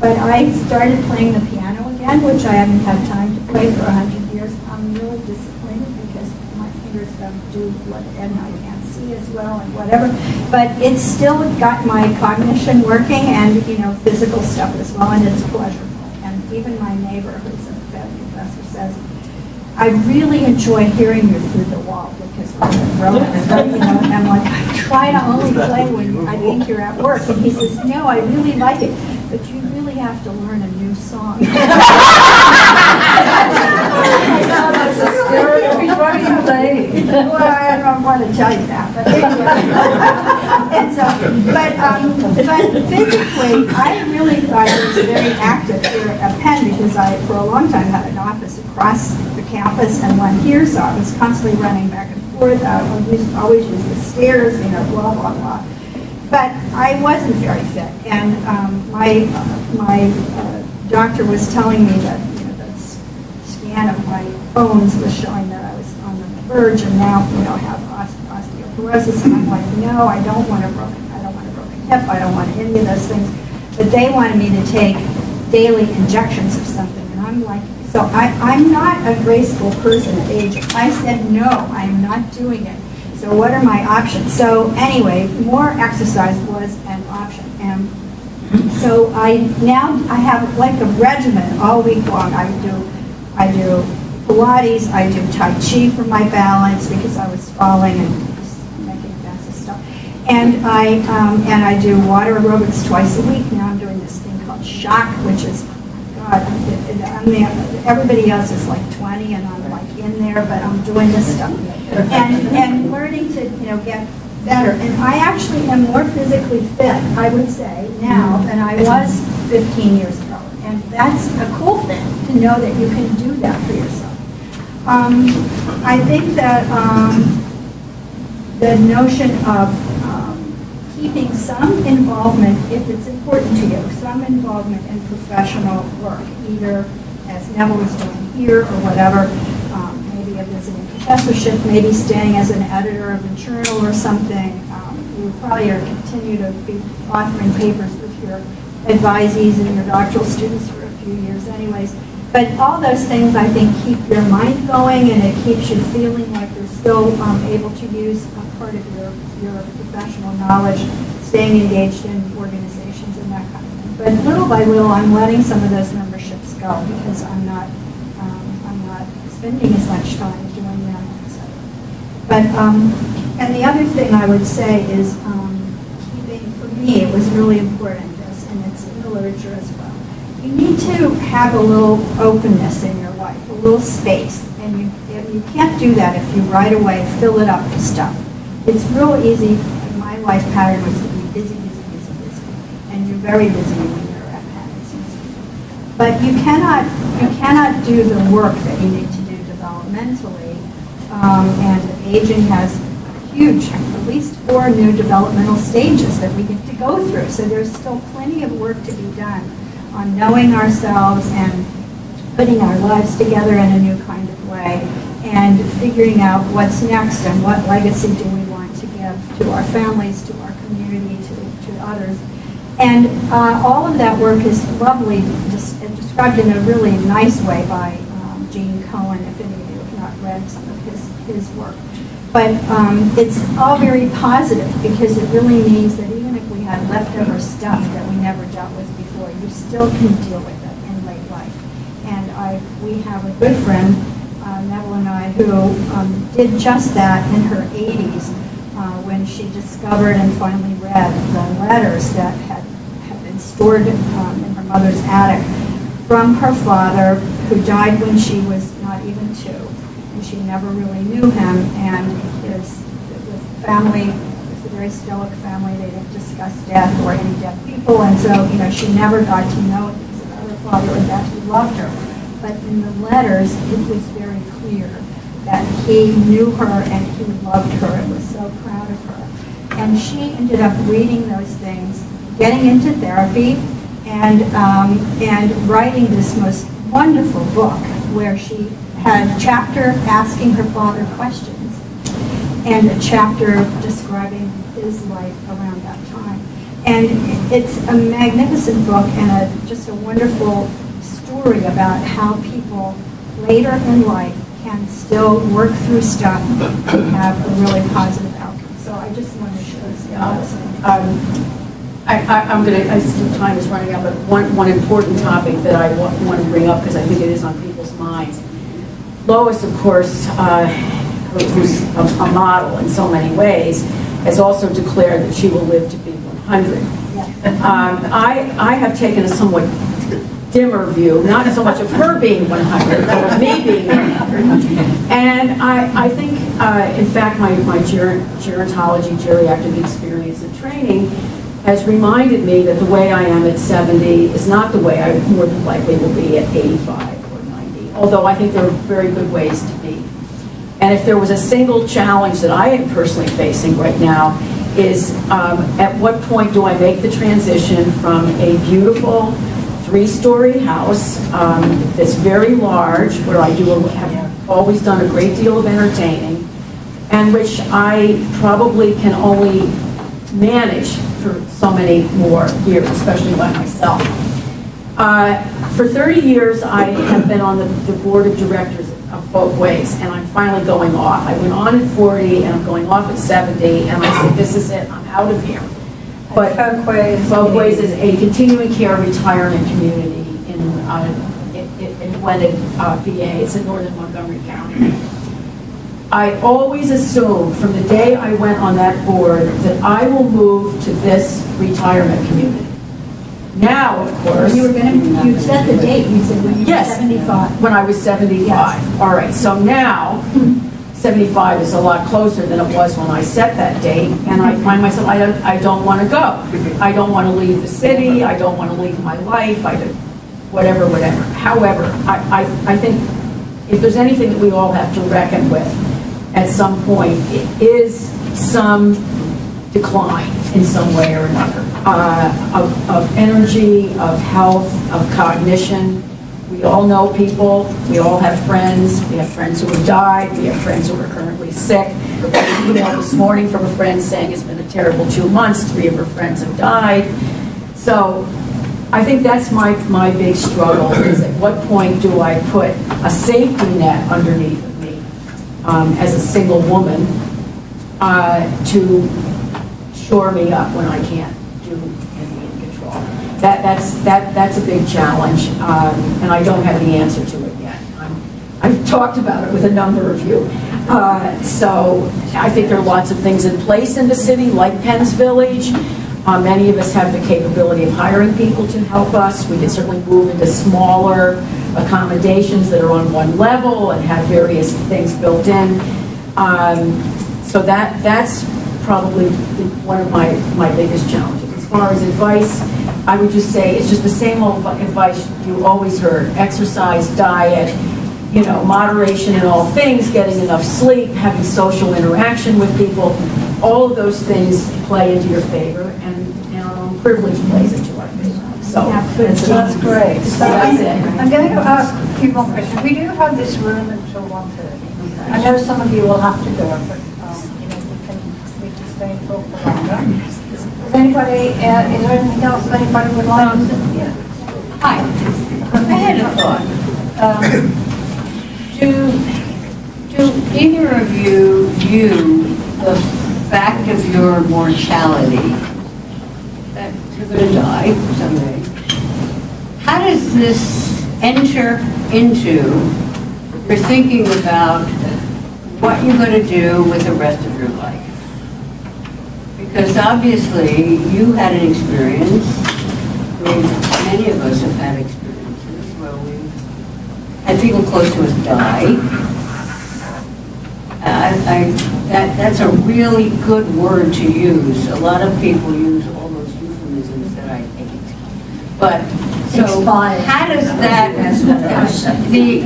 but I started playing the piano again, which I haven't had time to play played for 100 years. I'm really disappointed because my fingers don't do what, and I can't see as well and whatever. But it's still got my cognition working and, physical stuff as well, and it's pleasurable. And even my neighbor, who's a bad professor, says, I really enjoy hearing you through the wall because we're and I'm like, I try to only play when I think you're at work. And he says, no, I really like it, but you really have to learn a new song. Well, I don't want to tell you that, but anyway. And so, but physically, I really thought I was very active here at Penn because I, for a long time, had an office across the campus and one here, so I was constantly running back and forth. I always use the stairs, blah, blah, blah. But I wasn't very fit, and my doctor was telling me that the scan of my bones was showing that I was on the verge, and now have osteoporosis. And I'm like, no, I don't want a broken hip. I don't want any of those things. But they wanted me to take daily injections of something, and I'm like, so I'm not a graceful person at age. I said no, I'm not doing it. So what are my options? So anyway, more exercise was an option. And so I have like a regimen all week long. I do Pilates, I do Tai Chi for my balance because I was falling and making mess of stuff. And I do water aerobics twice a week. Now I'm doing this thing called Shock, which is, everybody else is like 20 and I'm like in there, but I'm doing this stuff. And learning to, get better. And I actually am more physically fit, I would say, now than I was 15 years ago. And that's a cool thing to know that you can do that for yourself. I think that the notion of keeping some involvement, if it's important to you, some involvement in professional work, either as Neville is doing here or whatever, maybe a visiting professorship, maybe staying as an editor of a journal or something. You probably are continue to be authoring papers with your advisees and your doctoral students for a few years anyways. But all those things, I think, keep your mind going, and it keeps you feeling like you're still able to use part of your professional knowledge, staying engaged in organizations and that kind of thing. But little by little, I'm letting some of those memberships go because I'm not spending as much time doing them, etc. But and the other thing I would say is keeping, for me, it was really important, and it's in the literature as well. You need to have a little openness in your life, a little space, and you can't do that if you right away fill it up with stuff. It's real easy. My life pattern was to be busy, and you're very busy when you're at Penn, it seems to me. But you cannot do the work that you need to do developmentally, and aging has huge, at least 4 new developmental stages that we get to go through. So there's still plenty of work to be done on knowing ourselves and putting our lives together in a new kind of way and figuring out what's next and what legacy do we want to give to our families, to our community, to others. And all of that work is lovely, described in a really nice way by Gene Cohen, if any of you have not read some of his work. But it's all very positive because it really means that even if we had leftover stuff that we never dealt with before, you still can deal with it in late life. And we have a good friend, Neville and I, who did just that in her 80s when she discovered and finally read the letters that had been stored in her mother's attic from her father, who died when she was not even 2. And she never really knew him, and the family was a very stoic family. They didn't discuss death or any dead people, and so she never got to know her father or that he loved her. But in the letters, it was very clear that he knew her and he loved her and was so proud of her. And she ended up reading those things, getting into therapy, and writing this most wonderful book where she had a chapter asking her father questions and a chapter describing his life around that time. And it's a magnificent book and just a wonderful story about how people later in life can still work through stuff and have a really positive outcome. So I just wanted to I see time is running out, but one important topic that I want to bring up, because I think it is on people's minds. Lois, of course, who's a model in so many ways, has also declared that she will live to be 100. I have taken a somewhat dimmer view, not so much of her being 100, but of me being 100. And I think, in fact, my gerontology, geriatric experience and training has reminded me that the way I am at 70 is not the way I more than likely will be at 85 or 90, although I think there are very good ways to be. And if there was a single challenge that I am personally facing right now is at what point do I make the transition from a beautiful 3-story house that's very large, where I have always done a great deal of entertaining, and which I probably can only manage for so many more years, especially by myself. For 30 years, I have been on the board of directors of Folkways, and I'm finally going off. I went on at 40, and I'm going off at 70, and I said, this is it, I'm out of here. But Folkways is a continuing care retirement community in Gwinnett, PA. It's in northern Montgomery County. I always assumed from the day I went on that board that I will move to this retirement community. Now, of course... You set the date, you said when you were 75. When I was 75. Yes. All right, so now, 75 is a lot closer than it was when I set that date, and I find myself, I don't want to go. I don't want to leave the city, I don't want to leave my life, whatever. However, I think if there's anything that we all have to reckon with at some point, it is some decline in some way or another of energy, of health, of cognition. We all know people, we all have friends, we have friends who have died, we have friends who are currently sick. I got an email this morning from a friend saying it's been a terrible 2 months, 3 of her friends have died. So I think that's my big struggle, is at what point do I put a safety net underneath of me as a single woman to shore me up when I can't do any in control. That's a big challenge, and I don't have the answer to it yet. I've talked about it with a number of you. So I think there are lots of things in place in the city, like Penn's Village. Many of us have the capability of hiring people to help us. We can certainly move into smaller accommodations that are on one level and have various things built in. So that's probably one of my biggest challenges. As far as advice, I would just say it's just the same old advice you always heard: exercise, diet, moderation in all things, getting enough sleep, having social interaction with people. All of those things play into your favor, and our own privilege plays into our favor. So that's great. So that's it. I'm going to ask a few more questions. We do have this room until 1:30. I know some of you will have to go, but we can stay and talk for longer. Is there anything else anybody would like to say? Yeah. Hi. I had a thought. Do either of you view the fact of your mortality, that you're going to die someday, how does this enter into your thinking about what you're going to do with the rest of your life? Because obviously you had an experience, many of us have had experiences where we've had people close to us die. That's a really good word to use. A lot of people use all those euphemisms that I hate. But, so how does that, the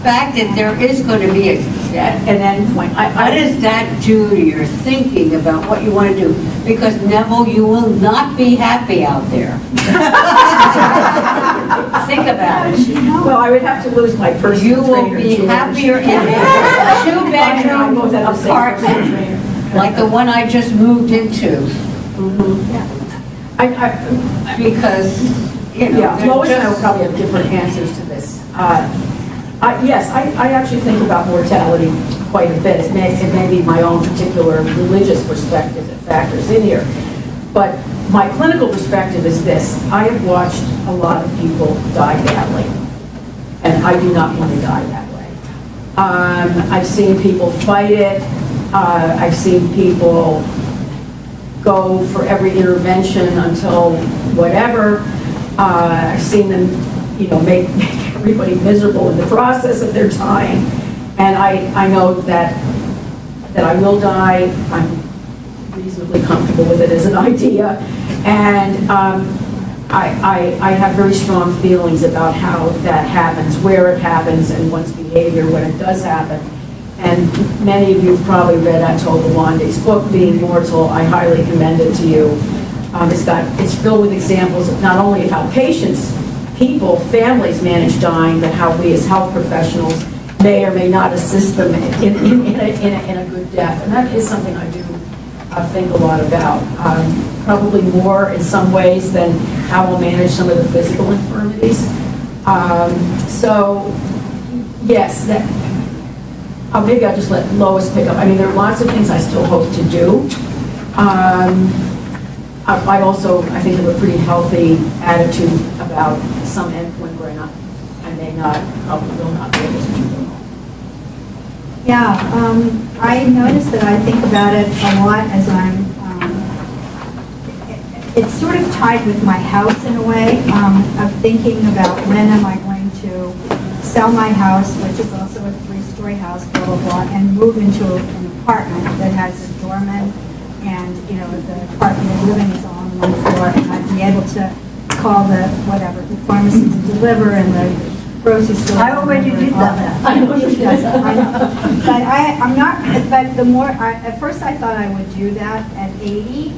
fact that there is going to be an end point, what does that do to your thinking about what you want to do? Because, Neville, you will not be happy out there. Think about it. Well, I would have to lose my personal You will trainer, be George. happier in a two-bedroom apartment like the one I just moved into. Because, Yeah, Lois and I will just, probably have different answers to this. Yes, I actually think about mortality quite a bit. It may be my own particular religious perspective that factors in here. But my clinical perspective is this. I have watched a lot of people die badly, and I do not want to die that way. I've seen people fight it. I've seen people go for every intervention until whatever. I've seen them, make everybody miserable in the process of their time. And I know that I will die. I'm reasonably comfortable with it as an idea. And I have very strong feelings about how that happens, where it happens, and one's behavior when it does happen. And many of you have probably read Atul Gawande's book, Being Mortal. I highly commend it to you. It's filled with examples of not only of how people, families manage dying, but how we as health professionals may or may not assist them in a good death. And that is something I do think a lot about. Probably more in some ways than how we'll manage some of the physical infirmities. So, yes, maybe I'll just let Lois pick up. I mean, there are lots of things I still hope to do. I also, I think, have a pretty healthy attitude about some endpoint where I may not, probably will not be able to do them all. Yeah, I notice that I think about it a lot as it's sort of tied with my house in a way, of thinking about when am I going to sell my house, which is also a 3-story house, blah, blah, blah, and move into an apartment that has a doorman, and, the apartment I'm living is all on one floor, and I'd be able to call the pharmacy to deliver, and the grocery store. I already did that. I know she does. I know. But I'm not, but the more, at first I thought I would do that at 80,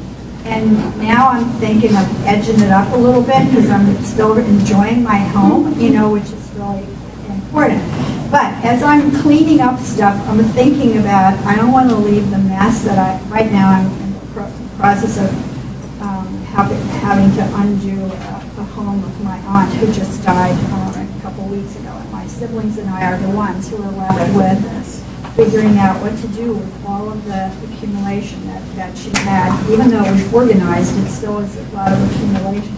and now I'm thinking of edging it up a little bit, because I'm still enjoying my home, which is really important. But as I'm cleaning up stuff, I'm thinking about, I don't want to leave the mess that right now I'm in the process of having to undo a home of my aunt who just died a couple weeks ago. And my siblings and I are the ones who are left with figuring out what to do with all of the accumulation that she had. Even though it was organized, it still is a lot of accumulation.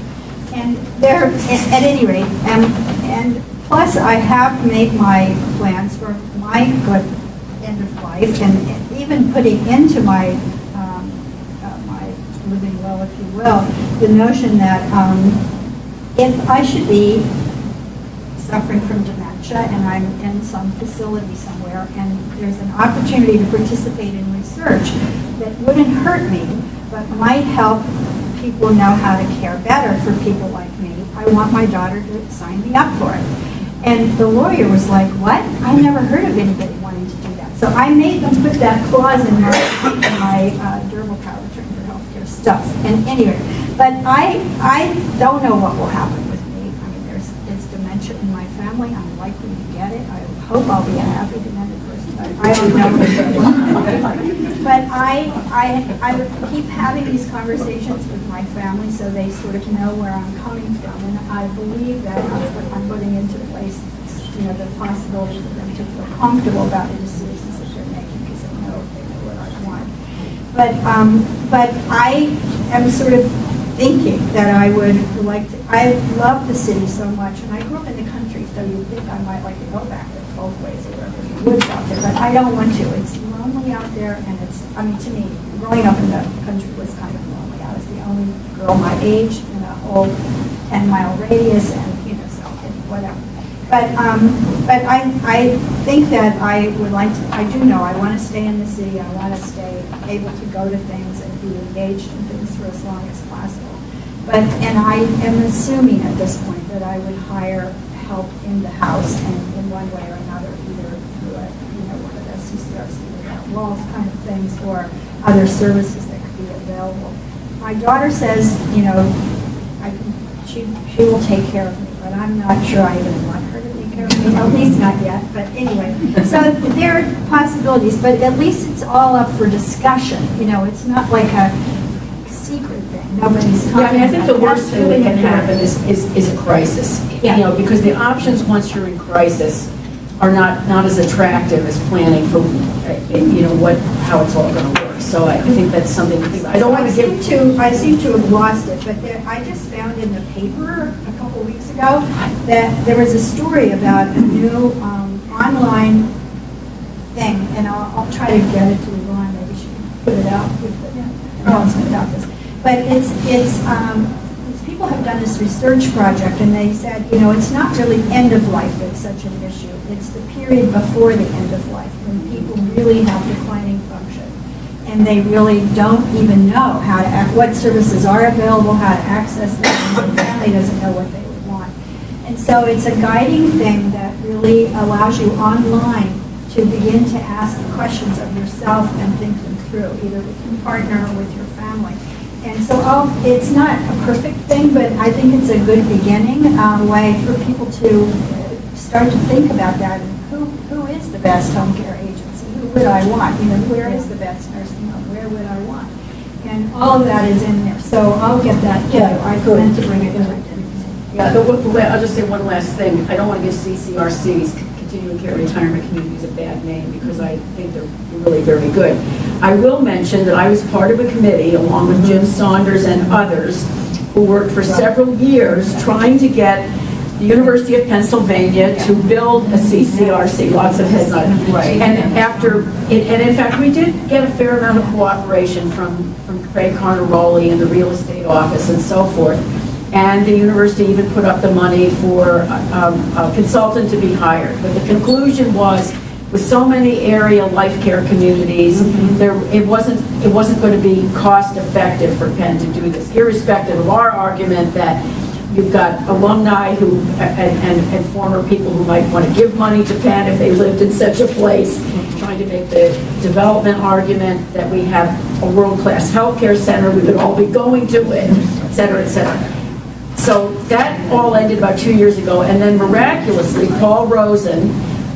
And there, at any rate, and plus, I have made my plans for my good end of life, and even putting into my my living will, if you will, the notion that if I should be suffering from dementia and I'm in some facility somewhere, and there's an opportunity to participate in research that wouldn't hurt me, but might help people know how to care better for people like me, I want my daughter to sign me up for it. And the lawyer was like, what? I never heard of anybody wanting to do that. So I made them put that clause in my durable power of attorney for healthcare stuff. And anyway, but I don't know what will happen with me. I mean, there's dementia in my family. I'm likely to get it. I hope I'll be a happy demented person. I don't know. But I keep having these conversations with my family so they sort of know where I'm coming from. And I believe that I'm putting into place, the possibility for them to feel comfortable about the decisions that they're making because they know what I want. But I am sort of thinking that I would like to, I love the city so much, and I grew up in the country, so you'd think I might like to go back there both ways or wherever the woods out there, but I don't want to. It's lonely out there, and to me, growing up in the country was kind of lonely. I was the only girl my age in a whole 10-mile radius, and, so whatever. But I think that I would like to, I do know, I want to stay in the city. I want to stay able to go to things and be engaged in things for as long as possible. And I am assuming at this point that I would hire help in the house and in one way or another, either through one of the CCRC without walls kind of things, or other services that could be available. My daughter says, she will take care of me, but I'm not sure I even want her to take care of me, at least not yet, but anyway. So there are possibilities, but at least it's all up for discussion. It's not like a secret thing. nobody's talking Yeah, I mean, I think the about. worst That's thing that really can happen important. is a crisis. Yeah. You know, because the options, once you're in crisis, are not as attractive as planning for, you know, how it's all going to work. So I think that's something to think about. I don't want to give... I seem to have lost it, but I just found in the paper a couple weeks ago that there was a story about a new online thing, and I'll try to get it to Ron, maybe she can put it out. Ron's put it out this. But it's people have done this research project, and they said, you know, it's not really end of life that's such an issue. It's the period before the end of life when people really have declining function, and they really don't even know how to what services are available, how to access them, and the family doesn't know what they would want. And so it's a guiding thing that really allows you online to begin to ask questions of yourself and think them through, either with your partner or with your family. And so it's not a perfect thing, but I think it's a good beginning way for people to start to think about that. Who is the best home care agency? Who would I want? You know, where is the best nursing home? Where would I want? And all of that is in there. So I'll get that to you. I meant to bring it in. Yeah, I'll just say one last thing. I don't want to give CCRCs, Continuing Care Retirement Communities, a bad name because I think they're really very good. I will mention that I was part of a committee along with Jim Saunders and others who worked for several years trying to get the University of Pennsylvania to build a CCRC, lots of heads on it. Right. And in fact, we did get a fair amount of cooperation from Craig Carnaroli and the real estate office and so forth. And the university even put up the money for a consultant to be hired. But the conclusion was, with so many area life care communities, it wasn't going to be cost effective for Penn to do this, irrespective of our argument that you've got alumni who and former people who might want to give money to Penn if they lived in such a place, trying to make the development argument that we have a world-class healthcare center, we would all be going to it, et cetera, et cetera. So that all ended about 2 years ago, and then miraculously, Paul Rosen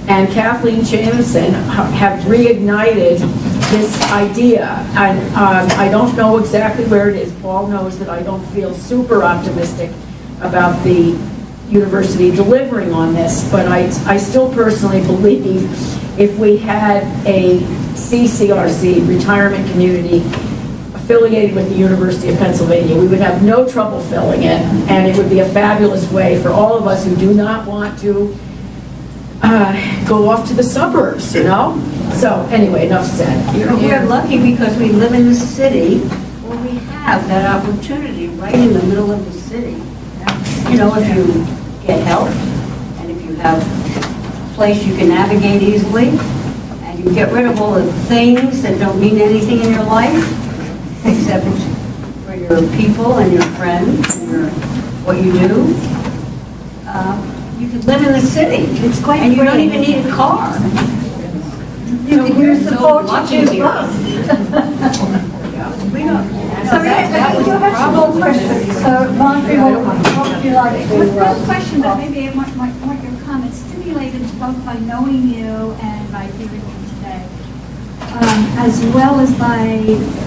and Kathleen Jamison have reignited this idea. And I don't know exactly where it is. Paul knows that I don't feel super optimistic about the university delivering on this, but I still personally believe if we had a CCRC, retirement community, affiliated with the University of Pennsylvania, we would have no trouble filling it, and it would be a fabulous way for all of us who do not want to go off to the suburbs, you know? So anyway, enough said. We're lucky because we live in the city where we have that opportunity right in the middle of the city. You know, if you get help and if you have a place you can navigate easily and you get rid of all the things that don't mean anything in your life except for your people and your friends and what you do, you can live in the city. It's quite and you don't great. even need a car. You can use the so 42 bus. We don't. So you have some more questions. So Marjorie, what would you like to... One question, but maybe I want your comments stimulated both by knowing you and by hearing you today, as well as by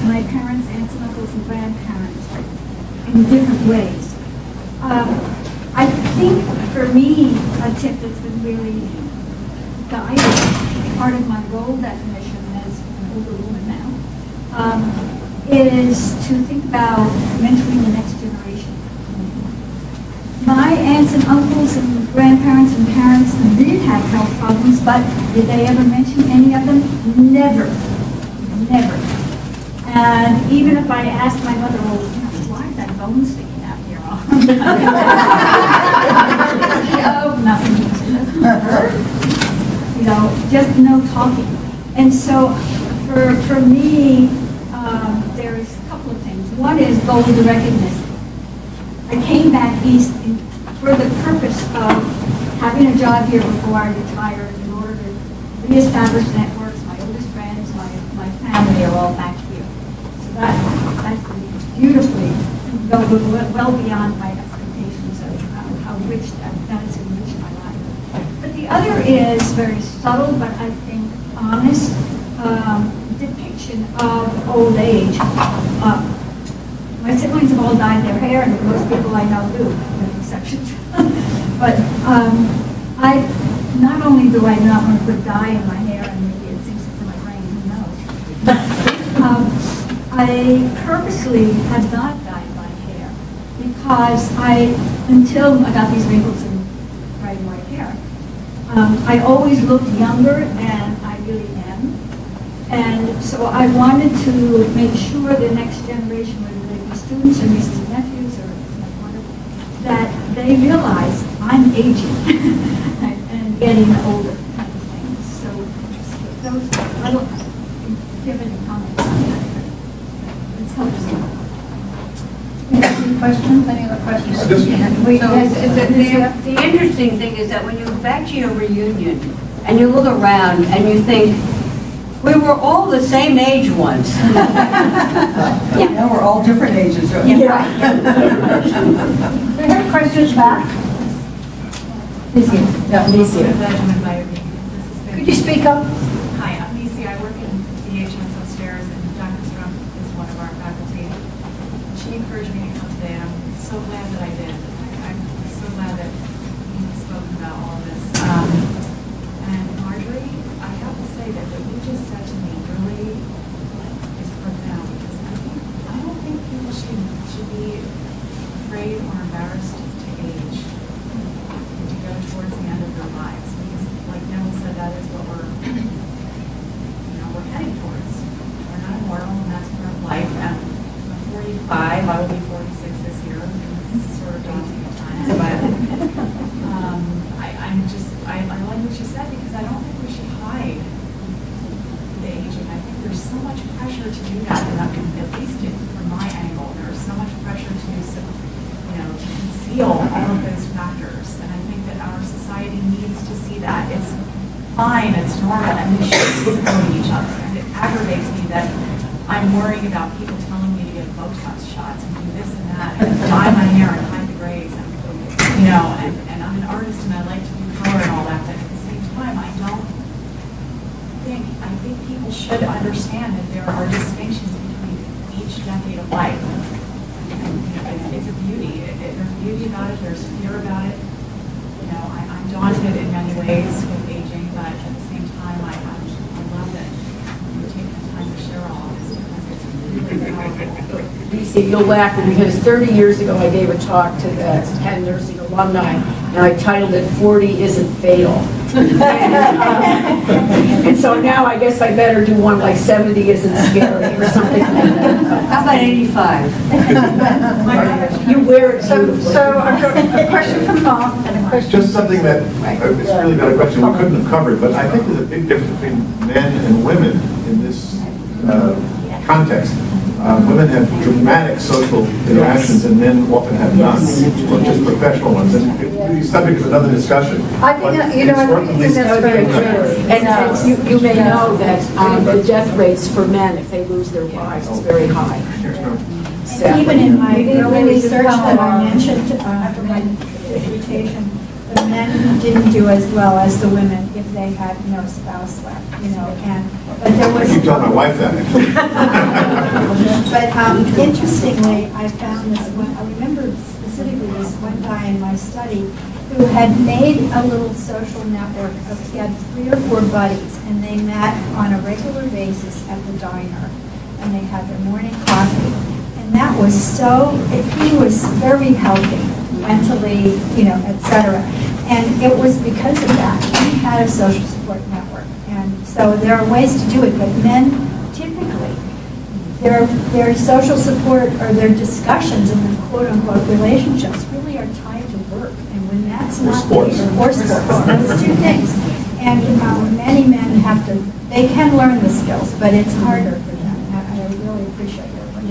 my parents, aunts and uncles and grandparents in different ways. I think for me, a tip that's been really guiding part of my role definition as an older woman now, is to think about mentoring the next generation. My aunts and uncles and grandparents and parents did have health problems, but did they ever mention any of them? Never. Never. And even if I asked my mother, well, why is that bone sticking out here? Oh, nothing. You know, just no talking. And so for me, there's a couple of things. One is goal to recognition. I came back east for the purpose of having a job here before I retired in order to reestablish networks. My oldest friends, my family are all back here. So that's beautifully well beyond my expectations of how rich that has enriched my life. But the other is very subtle, but I think honest depiction of old age. My siblings have all dyed their hair, and most people I know do, with exceptions. But I, not only do I not want to put dye in my hair, and maybe it sinks into my brain, who knows, but I purposely have not dyed my hair because until I got these wrinkles in bright white hair, I always looked younger than I really am. And so I wanted to make sure the next generation, whether they be students or nieces and nephews or whatever, that they realize I'm aging and getting older kind of thing. So those, I don't give any comments on that. It's helpful. Any questions? Any other questions? I just- The interesting thing is that when you go back to your reunion and you look around and you think, we were all the same age once. Now we're all different ages, right? Do you have questions back? Could you speak up? Hi, I'm Nisi. I work in DHS upstairs, and Dr. Strumpf is one of our faculty. She encouraged me to come today, and I'm so glad that I did. I'm so glad that you've spoken about all of this. And Marjorie, I have to say that what you just said to me really is profound, because I don't think people should be afraid or embarrassed to age, and to go towards the end of their lives. Because, like Noah said, that is what we're heading towards. We're not immortal, and that's part of life. And I'm 45. I will be 46 this year. It's sort of daunting at times, but I like what you said, because I don't think we should hide the aging. I think there's so much pressure to do that, and at least from my angle, there's so much pressure to conceal all of those factors. And I think that our society needs to see that. It's fine, it's normal, and we should be supporting each other. And it aggravates me that I'm worrying about people telling me to get Botox shots and do this and that, and dye my hair and hide the grays, and I'm an artist and I like to do color and all that, but at the same time, I think people should understand that there are distinctions between each decade of life. And it's a beauty. There's beauty about it, there's fear about it. I'm daunted in many ways with aging, but at the same time, I love that you're taking the time to share all of this, because it's really powerful. Lisa, you'll laugh because 30 years ago I gave a talk to the Penn nursing alumni, and I titled it 40 Isn't Fatal. And so now I guess I better do one like 70 Isn't Scary or something like that. How about 85? You wear it So beautifully. I've got a question from Mark and a question. Just something that, it's really not a question we couldn't have covered, but I think there's a big difference between men and women in this context. Women have dramatic social interactions, and men often have none, or just professional ones. And it would be subject to another discussion. I think, But you know, it's I worth think at least- that's very true. And you may know that the death rates for men, if they lose their wives, is very high. And even in my early research that I mentioned for my dissertation, the men didn't do as well as the women if they had no spouse left, but there I was. keep telling my wife that, actually. But interestingly, I found this one, I remember specifically this one guy in my study who had made a little social network he had 3 or 4 buddies, and they met on a regular basis at the diner, and they had their morning coffee. And that was he was very healthy, mentally, et cetera. And it was because of that. He had a social support network. And so there are ways to do it, but men typically, their social support or their discussions in the quote-unquote relationships really are tied to work. And when that's not sports. or sports, those 2 things. And many men they can learn the skills, but it's harder for them. I really appreciate your work.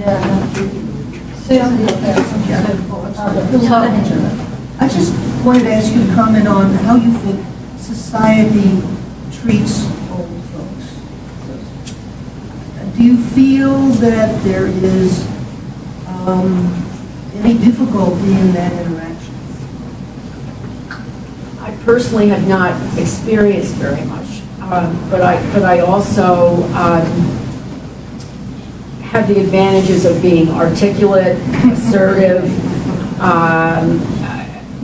I just wanted to ask you to comment on how you think society treats old folks. Do you feel that there is any difficulty in that interaction? I personally have not experienced very much, but I also have the advantages of being articulate, assertive,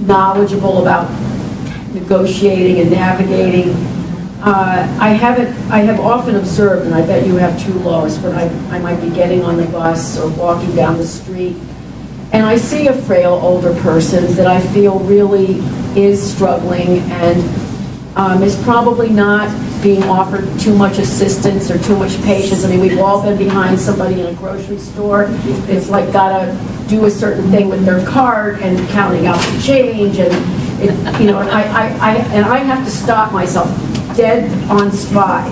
knowledgeable about negotiating and navigating. I have often observed, and I bet you have too, Lois, when I might be getting on the bus or walking down the street, and I see a frail older person that I feel really is struggling and is probably not being offered too much assistance or too much patience. I mean, we've all been behind somebody in a grocery store. It's like gotta do a certain thing with their cart and counting out the change, and it, you know, and I have to stop myself dead on spot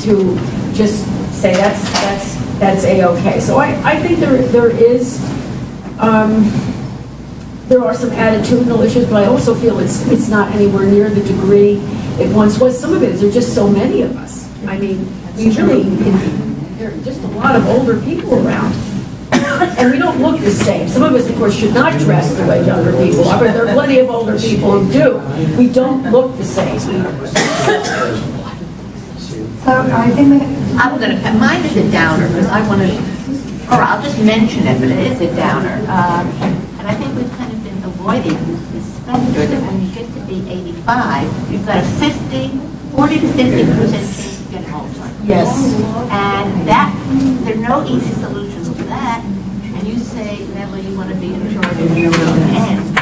to just say that's a-okay. So I think there are some attitudinal issues, but I also feel it's not anywhere near the degree it once was. Some of it is there are just so many of us. I mean, there are just a lot of older people around. And we don't look the same. Some of us, of course, should not dress the way younger people are, but there are plenty of older people who do. We don't look the same. So I think I'm going to, mine is a downer, because I want to, or I'll just mention it, but it is a downer. And I think we've kind of been avoiding this specter that when you get to be 85, you've got a 40 to 50% chance of getting Alzheimer's. Yes. And that, there are no easy solutions to that. And you say, Neville, you want to be in charge of your own end.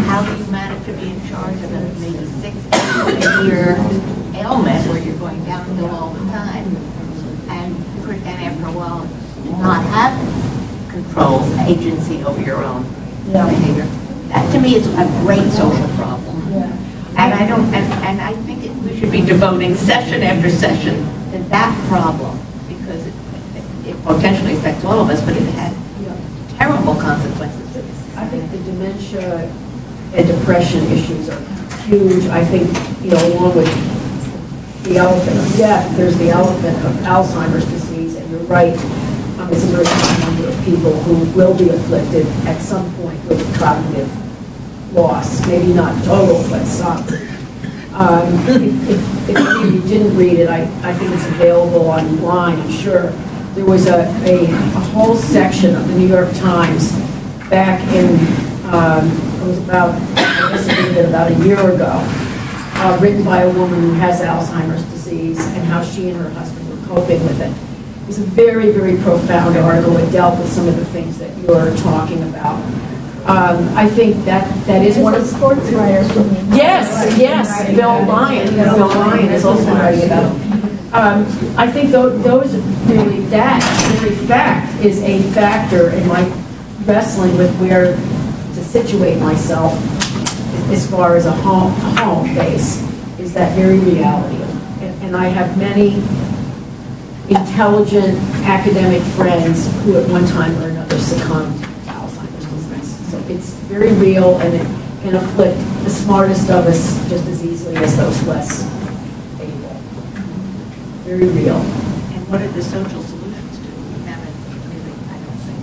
How do you manage to be in charge of a maybe 6-year ailment where you're going downhill all the time? And after a while, not have control, agency over your own behavior. That to me is a great social problem. And I don't, and I think we should be devoting session after session to that problem, because it potentially affects all of us, but it has terrible consequences. I think the dementia and depression issues are huge. I think, you know, along with the elephant of death, there's the elephant of Alzheimer's disease, and you're right, it's a very high number of people who will be afflicted at some point with cognitive loss, maybe not total, but some. If any of you didn't read it, I think it's available online, I'm sure. There was a whole section of the New York Times back in, it was about, I guess it was about a year ago, written by a woman who has Alzheimer's disease and how she and her husband were coping with it. It was a very, very profound article. It dealt with some of the things that you're talking about. I think that is one of the sports writers. Yes, Bill Lyon is also writing about it. I think those really, that very fact is a factor in my wrestling with where to situate myself as far as a home base, is that very reality. And I have many intelligent academic friends who at one time or another succumbed to Alzheimer's disease. So it's very real, and it can afflict the smartest of us just as easily as those less able. Very real. And what are the social solutions to it? We haven't really, I don't think.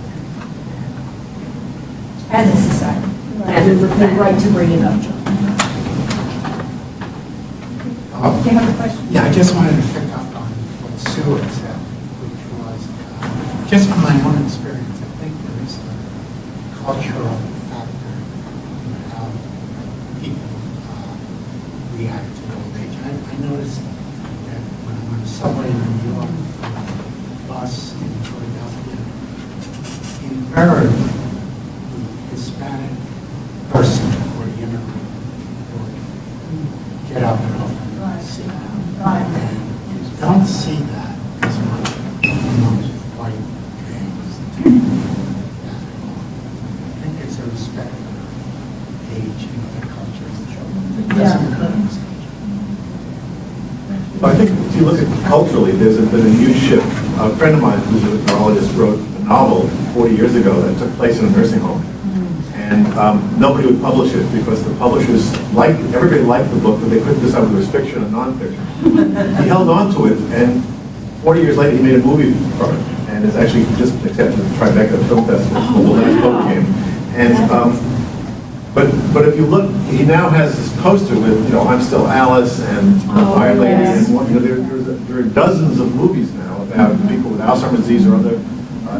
As a society. And you're right to bring it up, John. Do you have a question? Yeah, I just wanted to pick up on what Sue had said, which was, just from my own experience, I think there is a cultural factor in how people react to old age. I noticed that when I'm on a subway in New York, bus in Philadelphia, invariably the Hispanic person or immigrant will get up and over. You don't see that as much amongst white males. I think it's a respect for age and other cultures that doesn't occur in this country. I think if you look at culturally, there's been a huge shift. A friend of mine who's a neurologist wrote a novel 40 years ago that took place in a nursing home. And nobody would publish it because the publishers everybody liked the book, but they couldn't decide whether it was fiction or nonfiction. He held on to it, and 40 years later he made a movie from it, and it's actually just accepted at the Tribeca Film Festival, the last book came. And but if you look, he now has this poster with, you know, I'm Still Alice and Fire Lady, and there are dozens of movies now about people with Alzheimer's disease or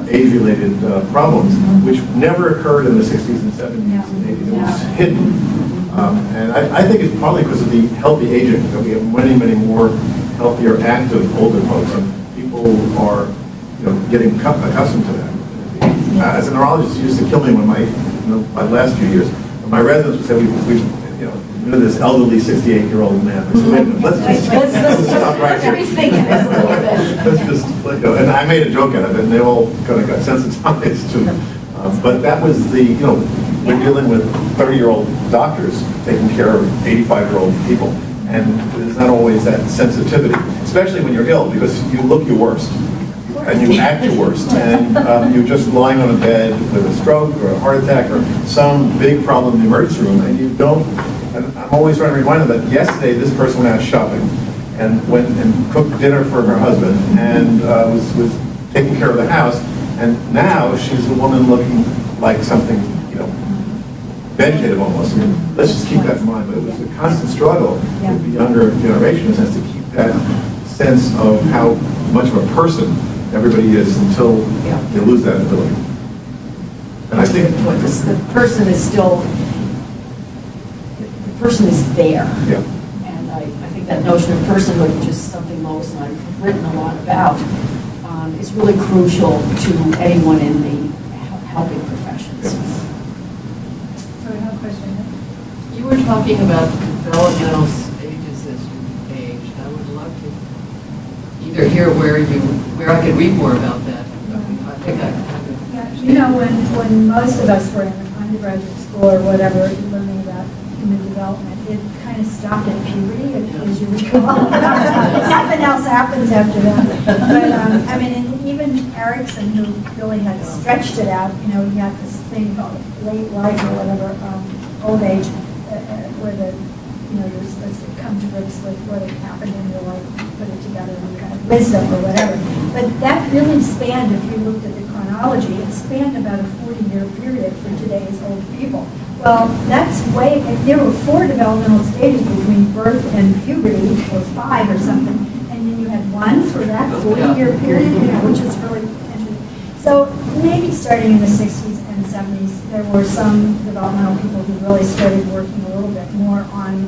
age-related problems, which never occurred in the 60s and 70s and 80s. It was hidden. And I think it's probably because of the healthy aging, that we have many, many more healthier, active, older folks, and people are, getting accustomed to that. As a neurologist, it used to kill me when my last few years, my residents would say, we've this elderly 68-year-old man. I said, wait a minute, let's stop right here. Let's just let go. And I made a joke out of it, and they all kind of got sensitized to it. But that was we're dealing with 30-year-old doctors taking care of 85-year-old people. And there's not always that sensitivity, especially when you're ill, because you look your worst. And you act your worst, and you're just lying on a bed with a stroke or a heart attack or some big problem in the emergency room, and you don't. And I'm always trying to remind them that yesterday this person went out shopping and went and cooked dinner for her husband and was taking care of the house, and now she's a woman looking like something, vegetative almost. I mean, let's just keep that in mind. But it was a constant struggle with the younger generations as to keep that sense of how much of a person everybody is until they lose that ability. And I think the person is still, the person is there. Yeah. And I think that notion of personhood, which is something Lois and I have written a lot about, is really crucial to anyone in the helping professions. So I have a question. You were talking about developmental stages as you age. I would love to either hear where I could read more about that. I think I Yeah, when most of us were in undergraduate school or whatever, learning about human development, it kind of stopped at puberty, as you recall. Nothing else happens after that. But and even Erickson, who really had stretched it out, he had this thing called late life or whatever, old age, where you're supposed to come to grips with what had happened in your life, put it together in kind of wisdom or whatever. But that really spanned, if you looked at the chronology, it spanned about a 40-year period for today's old people. Well, that's there were 4 developmental stages between birth and puberty, or 5 or something, and then you had 1 for that 40-year period, which is really interesting. So maybe starting in the 60s and 70s, there were some developmental people who really started working a little bit more on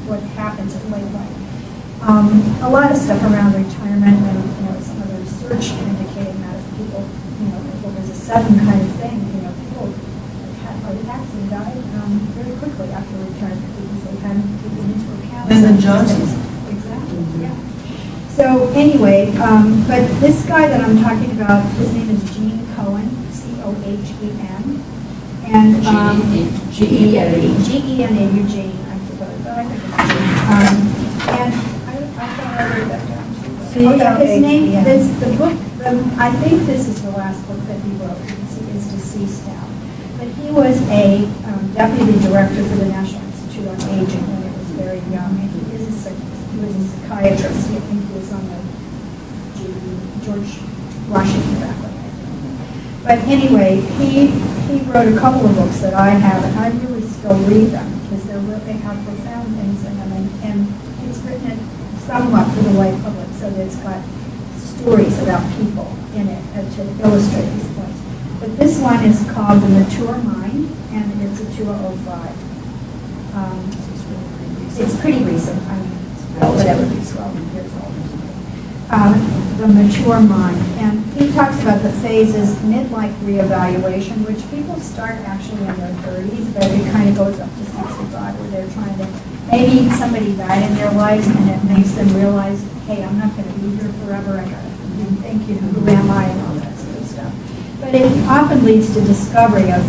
what happens in late life. A lot of stuff around retirement and some of the research indicating that if people, if it was a sudden kind of thing, people had heart attacks and died very quickly after retirement because they hadn't taken into account. Lyndon Johnson. Exactly, yeah. So anyway, but this guy that I'm talking about, his name is Gene Cohen, Cohen. And G-E-N-E. G-E-N-E, Eugene, I suppose, but I think it's Gene. And I thought I wrote that down too. Oh, yeah, his name, the book, I think this is the last book that he wrote, is deceased now. But he was a deputy director for the National Institute on Aging when it was very young, and he was a psychiatrist. I think he was on the George Washington faculty. But anyway, he wrote a couple of books that I have, and I really still read them because they have profound things in them, and it's written it somewhat for the lay public, so that it's got stories about people in it to illustrate these points. But this one is called The Mature Mind, and it's a 2005. It's pretty recent. I mean, whatever, it's 12 years old. The Mature Mind, and he talks about the phases, midlife reevaluation, which people start actually in their 30s, but it kind of goes up to 65, where they're trying to, maybe somebody died in their lives, and it makes them realize, hey, I'm not going to be here forever, I got to think, who am I, and all that sort of stuff. But it often leads to discovery of,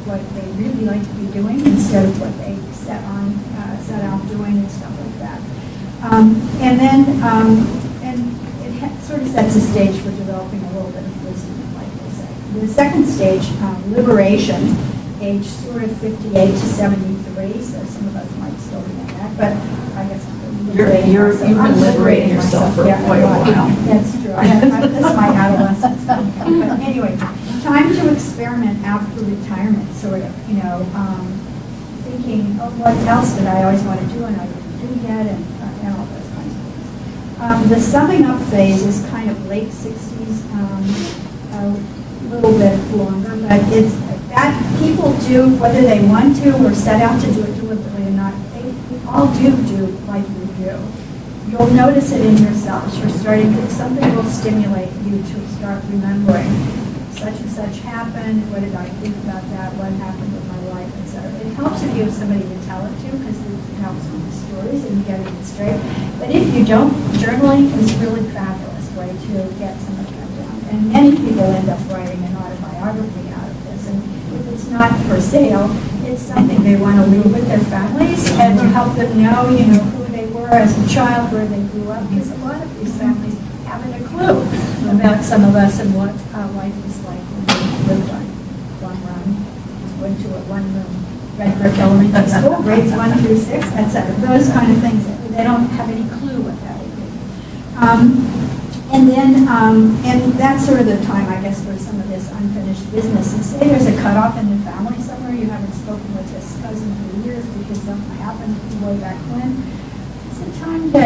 what they really like to be doing instead of what they set out doing and stuff like that. And it sort of sets a stage for developing a little bit of wisdom, like they say. The second stage, liberation, age sort of 58 to 73, so some of us might still be in that, but I guess you've been liberating yourself for quite a while. That's true. This is my adolescence. But anyway, time to experiment after retirement, sort of, thinking, oh, what else did I always want to do and I didn't do yet, and all those kinds of things. The summing up phase is kind of late 60s. little bit longer, but it's, that people do, whether they want to or set out to do it deliberately or not, we all do life review. You'll notice it in yourselves. You're starting to, something will stimulate you to start remembering such and such happened, what did I think about that, what happened with my life, etc. It helps if you have somebody to tell it to, because it helps with the stories and getting it straight. But if you don't, journaling is a really fabulous way to get some of that down. And many people end up writing an autobiography out of this. And if it's not for sale, it's something they want to leave with their families and to help them know, you know, who they were as a child, where they grew up, because a lot of these families haven't a clue about some of us and what life was like when we lived on went to a one-room red brick elementary school, grades 1 through 6, etc. Those kind of things. They don't have any clue what that would be. And that's sort of the time, I guess, for some of this unfinished business. And say there's a cutoff in the family somewhere, you haven't spoken with this cousin for years because something happened way back when. It's a time to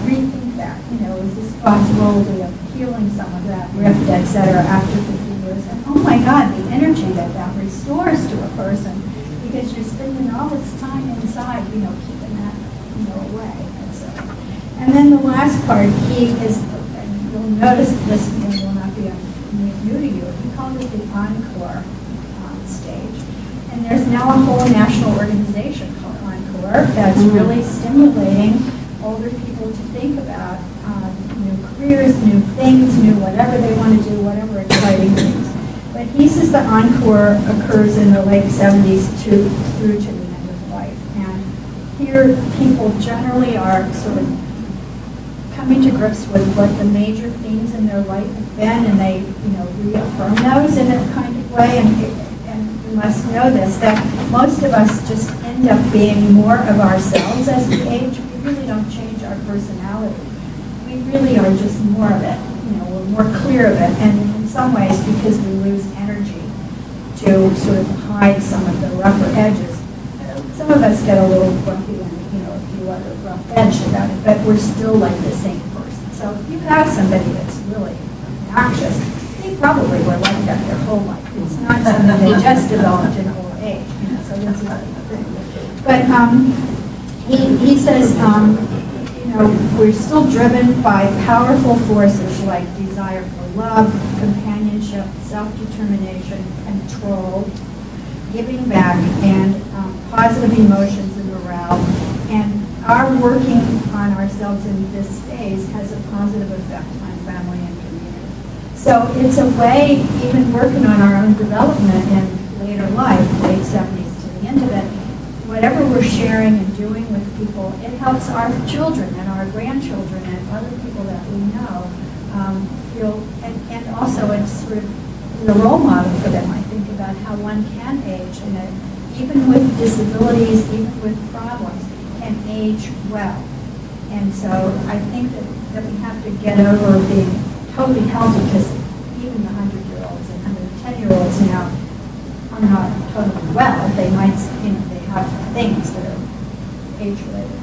rethink that. You know, is this possibility of healing some of that rift, etc., after 50 years? And oh my God, the energy that restores to a person, because you're spending all this time inside, you know, keeping that, you know, away. And then the last part, he is, and you'll notice this will not be new to you, he called it the encore stage. And there's now a whole national organization called Encore that's really stimulating older people to think about new careers, new things, new whatever they want to do, whatever exciting things. But he says the encore occurs in the late 70s through to the end of life. And here people generally are sort of coming to grips with what the major themes in their life have been, and they, you know, reaffirm those in a kind of way. And you must know this, that most of us just end up being more of ourselves as we age. We really don't change our personality. We really are just more of it. You know, we're more clear of it, and in some ways, because we lose energy to sort of hide some of the rougher edges. Some of us get a little grumpy and, you know, a few other rough edges about it, but we're still like the same person. So if you have somebody that's really obnoxious, they probably were like that their whole life. It's not something they just developed in old age. You know, so this is the thing. But he says, you know, we're still driven by powerful forces like desire for love, companionship, self-determination, control, giving back, and positive emotions and morale. And our working on ourselves in this phase has a positive effect on family and community. So it's a way, even working on our own development in later life, late 70s to the end of it, whatever we're sharing and doing with people, it helps our children and our grandchildren and other people that we know feel, and also it's sort of a role model for them, I think, about how one can age, and even with disabilities, even with problems, can age well. And so I think that we have to get over being totally healthy, because even the 100-year-olds and 110-year-olds now are not totally well. They might, you know, they have things that are age-related.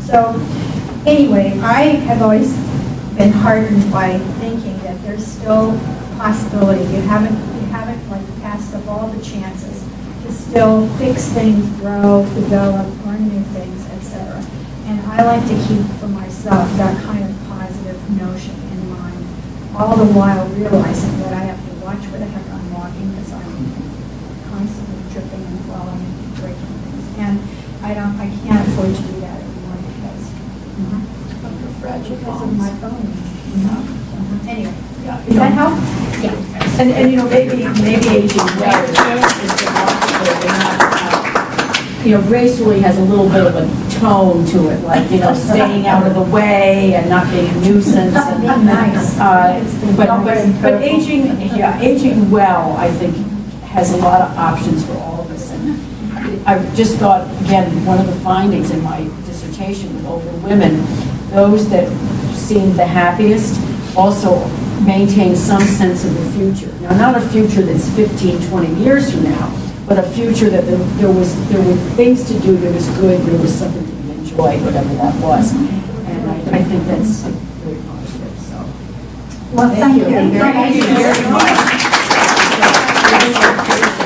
So anyway, I have always been heartened by thinking that there's still possibility. You haven't like passed up all the chances to still fix things, grow, develop, learn new things, etc. And I like to keep for myself that kind of positive notion in mind, all the while realizing that I have to watch where the heck I'm walking, because I'm constantly tripping and falling and breaking things. And I can't afford to do that anymore because of my bones. Anyway, does that help? Yeah. And you know, maybe aging well is demonstrable, not, you know, Gracefully has a little bit of a tone to it, like, you know, staying out of the way and not being a nuisance. And, being nice. But aging well, I think, has a lot of options for all of us. And I just thought, again, one of the findings in my dissertation with older women, those that seem the happiest also maintain some sense of the future. Now, not a future that's 15, 20 years from now, but a future that there were things to do, there was good, there was something to be enjoyed, whatever that was. And I think that's very positive. So, Well, thank you. Thank you very much. Yes,